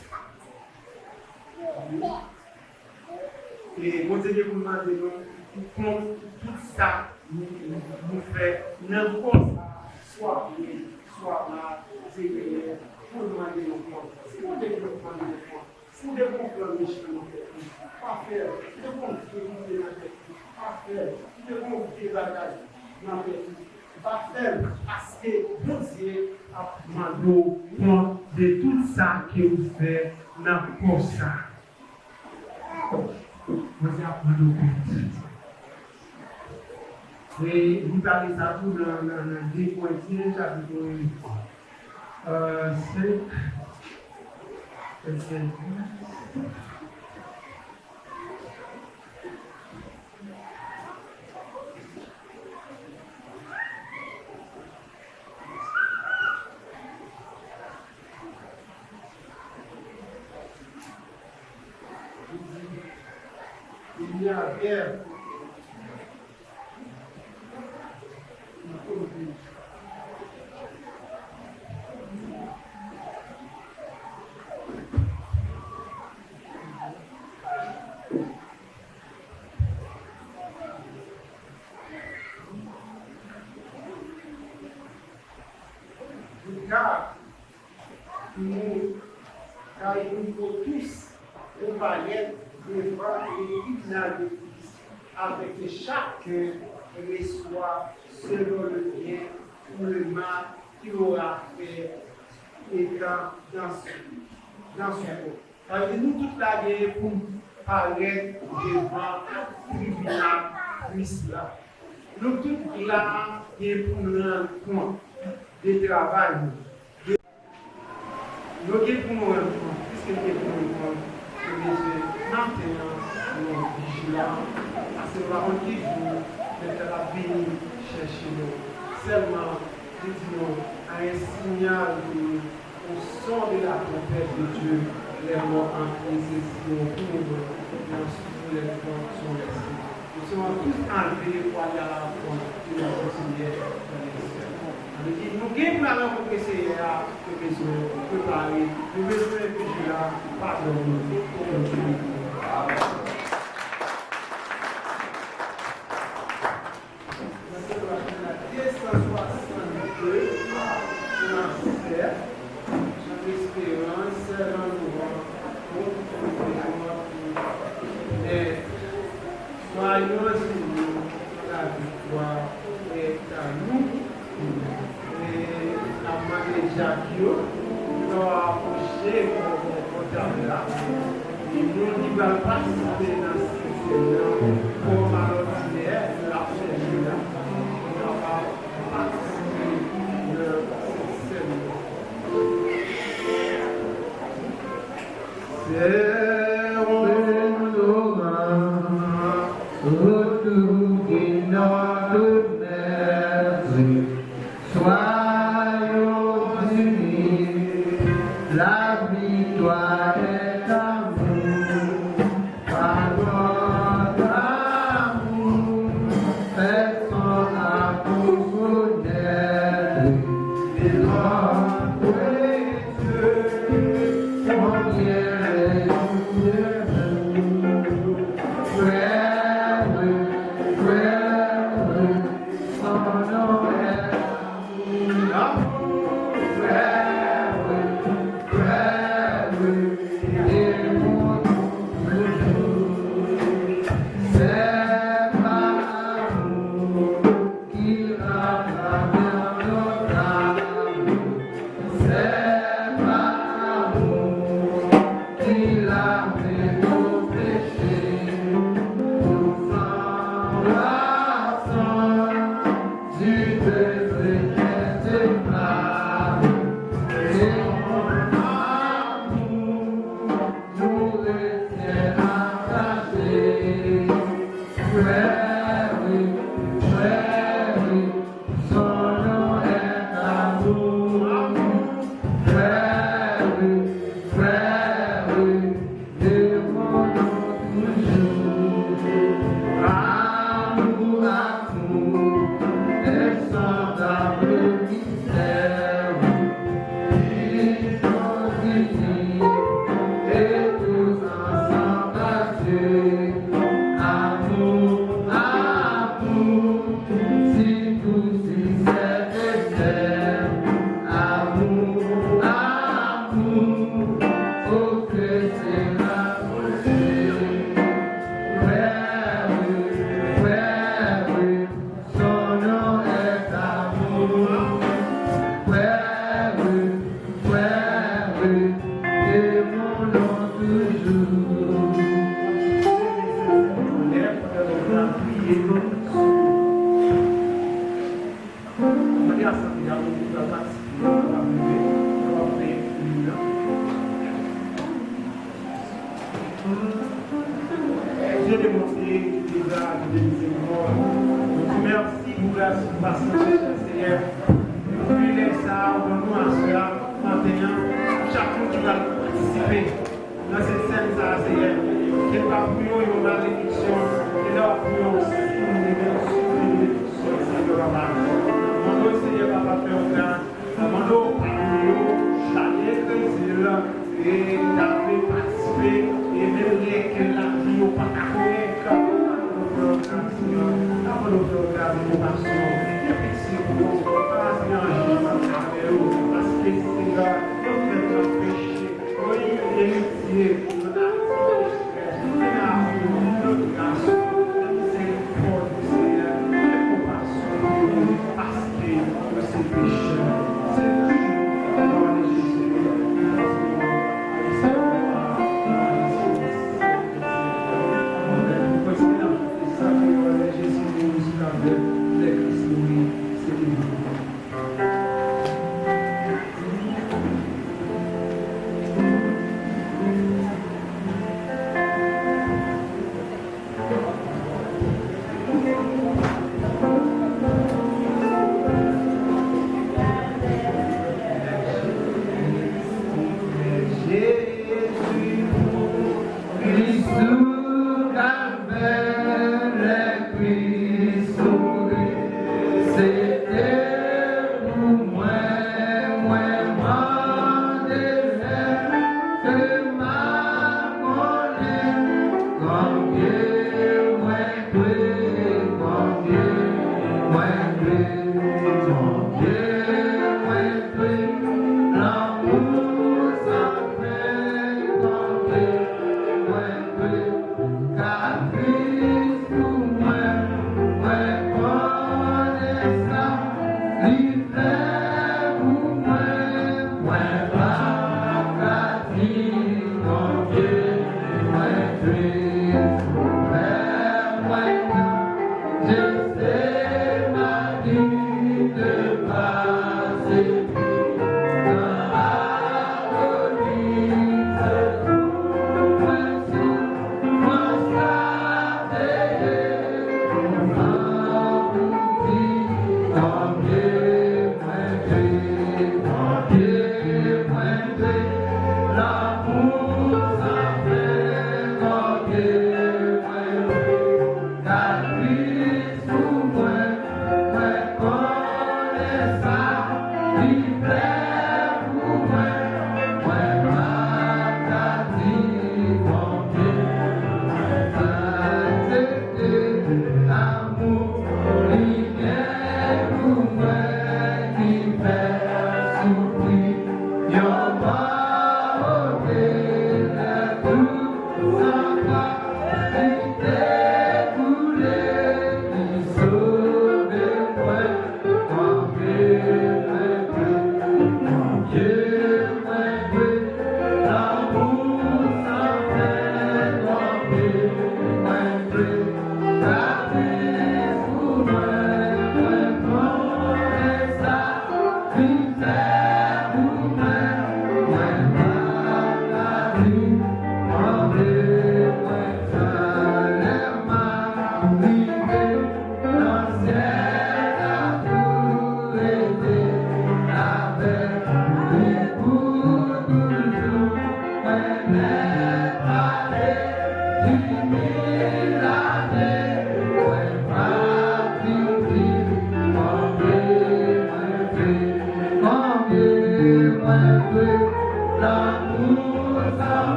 Et bon Dieu pour nous demander nos comptes. Tout ça nous fait n'importe quoi. Soit là, c'est derrière. Pour demander nos comptes. Si vous devez demander nos comptes, si vous devez comprendre les choses, pas faire. Si vous devez pas faire. Si vous devez comprendre les bagages, pas faire. Parce que vous Dieu a demandé compte de tout ça que vous faites dans ça. Vous apprenez compte. Et vous parlez ça tout dans le 2 Corinthiens, chapitre 5. Il y a guerre. Car il faut tous nous parler devant les avec chacun reçoit selon le bien ou le mal qu'il aura fait étant dans son corps. Parce que nous toute la guerre pour parler devant le tribunal Christ là. Nous toute la guerre pour nous rendre compte du travail. Nous avons pour nous rendre compte, puisque nous avons pour nous rendre compte, que maintenant nous vigilants, parce que nous avons dit que nous avons venir chercher nous. Seulement, nous disons, à un signal au son de la trompette de Dieu, les morts en précision pour nous, nous les corps sont restés. Nous sommes tous enlevés pour aller à la croix de notre Seigneur dans les cieux. Nous gagnons la langue pour essayer à préparer, nous besoin de vigilant, pardon, pour continuer. Soyons unis, la victoire est à nous. Et la main de Jacques, va participer dans ce système comme à l'ordinaire, la prochaine on va participer dans ce système. Dream.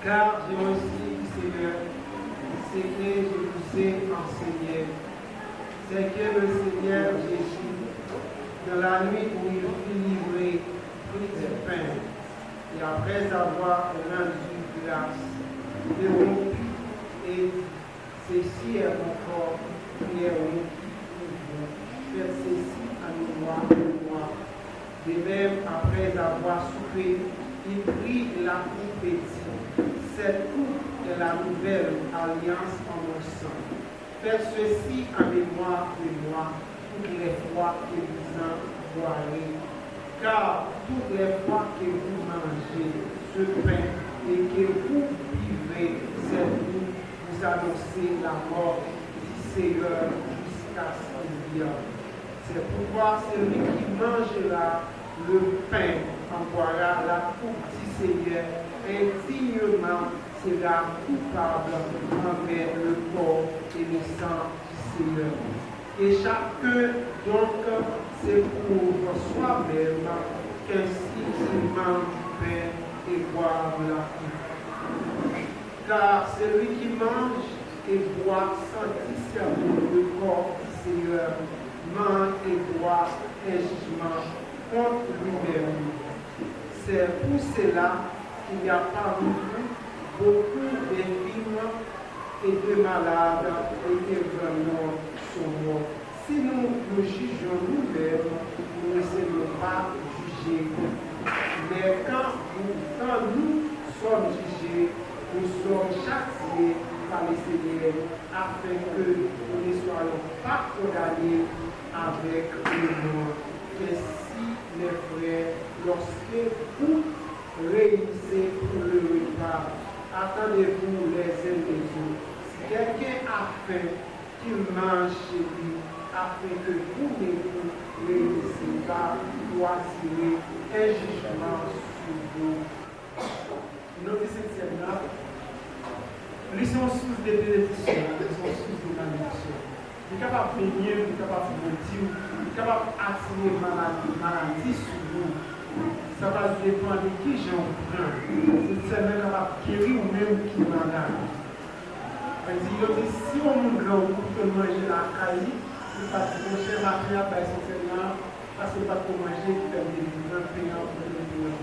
Car je reçus, Seigneur, ce que je vous ai enseigné, c'est que le Seigneur Jésus, dans la nuit où il fut livré, prit du pain, et après avoir rendu grâce, il le rompit et dit, ceci est mon corps qui est rompu pour vous. Faites ceci à mémoire de moi. De même, après avoir soupé, il prit la coupe et dit, cette coupe est la nouvelle alliance en mon sang. Faites ceci en mémoire de moi toutes les fois que vous en boirez. Car toutes les fois que vous mangez ce pain et que vous buvez cette coupe, vous annoncez la mort du Seigneur jusqu'à son retour. C'est pourquoi celui qui mangera le pain en boira la coupe du Seigneur indignement sera coupable envers le corps et le sang du Seigneur. Et chacun, donc, c'est pour soi-même qu'ainsi il mange du pain et boit de la coupe. Car celui qui mange et boit sanctifie le corps du Seigneur, mange et boit un jugement contre lui-même. C'est pour cela qu'il y a parmi vous beaucoup d'infirmes et de malades et de vraiment sont morts. Si nous jugeons nous-mêmes, nous ne serons pas jugés. Mais quand nous sommes jugés, nous sommes châtiés par le Seigneur afin que nous ne soyons pas condamnés avec le monde. Ainsi, mes frères, lorsque vous réunissez pour le repas, attendez-vous les uns les autres. Si quelqu'un a faim, qu'il mange chez lui, afin que vous ne vous réunissez pas pour attirer un jugement sur vous. Notez cette scène-là. Ils sont sous des bénédictions, ils sont sous des malédictions. Il est capable de venir, il est capable de mentir, il est capable d'attirer maladie sur vous. Ça va dépendre de qui j'en prends. C'est même capable de guérir ou même qui malade. Il dit, si on peut manger la caille, c'est parce que mon cher m'a pris à passer son Seigneur, parce que pas pour manger, il fait des payants pour les payants.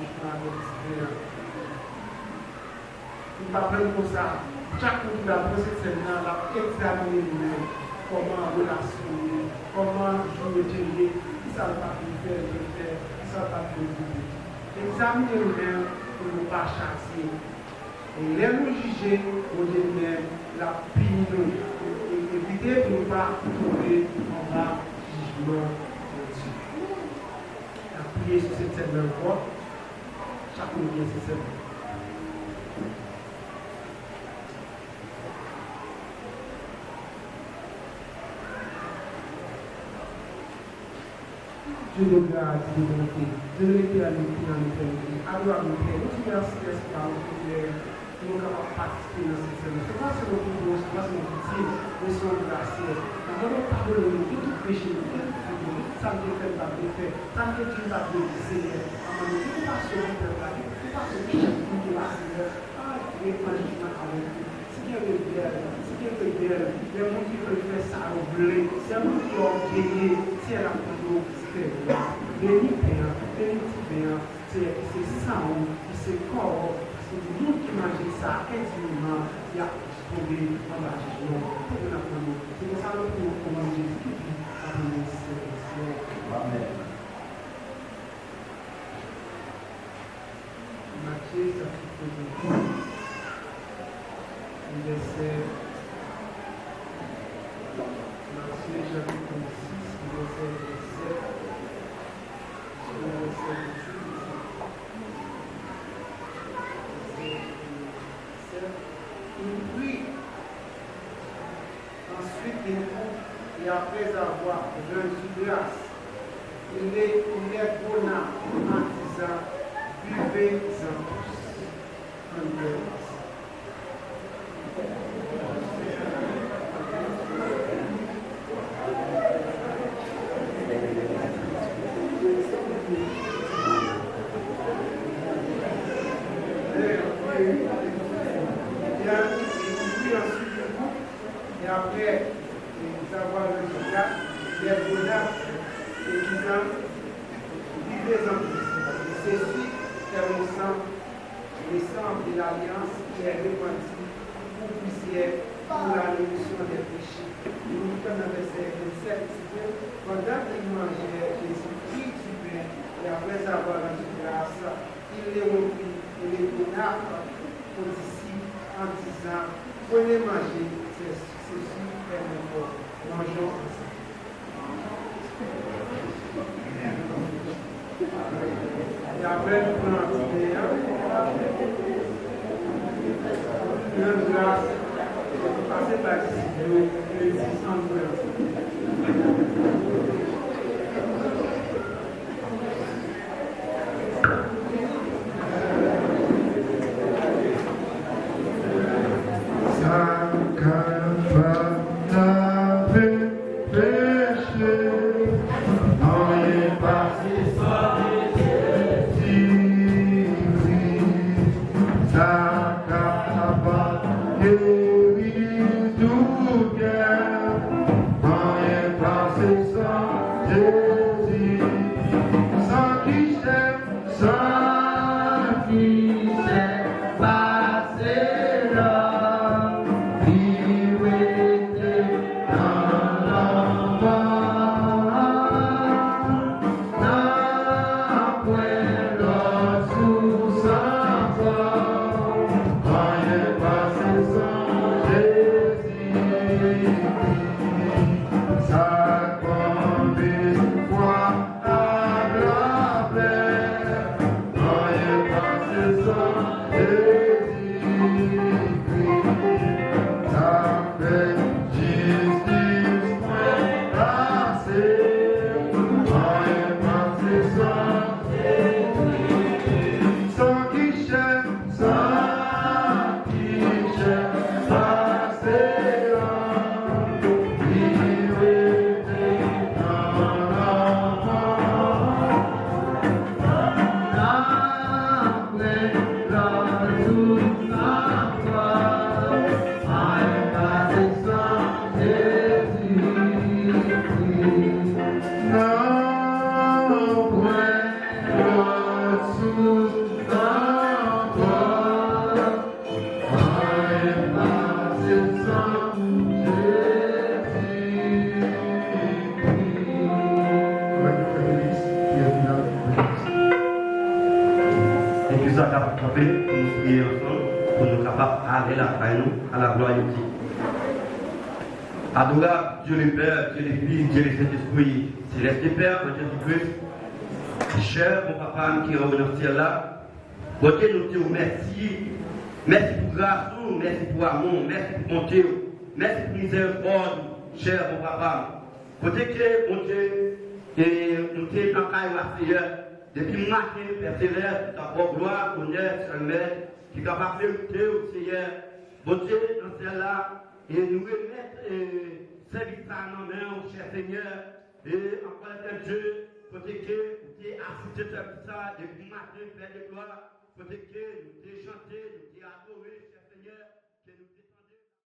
Il ne va pas prendre comme ça. Chaque fois qu'il a posé cette scène-là, il a examiné lui-même comment relationner, comment jouer, gérer, qui ça va faire, qui ça va faire. Examiner lui-même pour ne pas chasser. Et les nous juger, on dit même la punir. Et éviter de ne pas tomber en bas du jugement de Dieu. La prière sur cette scène encore, chacun vient sur cette scène. Dieu de grâce, de bonté, de l'éternité en éternité. Alors, nous prions, nous merci d'espoir, nous sommes capables de participer dans cette scène. Ce n'est pas seulement pour nous, ce n'est pas seulement pour dire, mais c'est un gracieux. Nous allons pardonner de tout péché, de tout péché, ça ne fait pas de fait, ça ne fait pas de Seigneur. Nous ne pouvons pas se reprendre, nous ne pouvons pas se chercher de la Seigneur. Ah, il est pas juste avec nous. C'est qui est rebelle, c'est qui est rebelle, les gens qui veulent faire ça, c'est un monde qui est orgueilleux, c'est la conduite. Béni Père, c'est ça, c'est corps, c'est nous qui mangeons ça intimement, il y a trouvé dans la jugement, c'est pour ça que nous pouvons Jésus-Christ à nous servir. Amen. Matthieu chapitre 2, verset Matthieu chapitre 6, verset 7. Il prie, ensuite il prie, et après avoir rendu grâce, il les donna en disant, buvez-en tous en grâce. Et après avoir le résultat, les bonheurs et disant, vivez-en plus. Ceci est mon sang, le sang de l'alliance qui est répandu pour vous puissiez pour la rémission des péchés. Nous sommes dans le verset 27. Pendant qu'il mangeait, Jésus prit du pain et après avoir rendu grâce, il les reprit et les donna aux disciples en disant, prenez manger, ceci est mon corps. Mangeons ensemble. Et après, nous prenons un petit une grâce, passer par ici, le 600 Adorable Dieu le Père, Dieu le Fils, Dieu le Saint-Esprit, Céleste Père, mon Jésus-Christ, cher mon papa qui est au ciel là, bon Dieu, nous te remercions. Merci pour grâce, merci pour amour, merci pour mon Dieu, merci pour miséricorde, cher mon papa. Côté que, mon Dieu, et nous te dans le Seigneur, depuis le matin, Père Céleste, ta propre gloire, honneur, Seigneur, qui est capable de lutter au Seigneur, bon Dieu, dans celle-là, et nous remettre service à nos mains, cher Seigneur, et encore un Dieu, côté que nous t'es assisté ça depuis le matin, Père de gloire, côté que nous t'es chanté, nous t'es adoré, cher Seigneur, que nous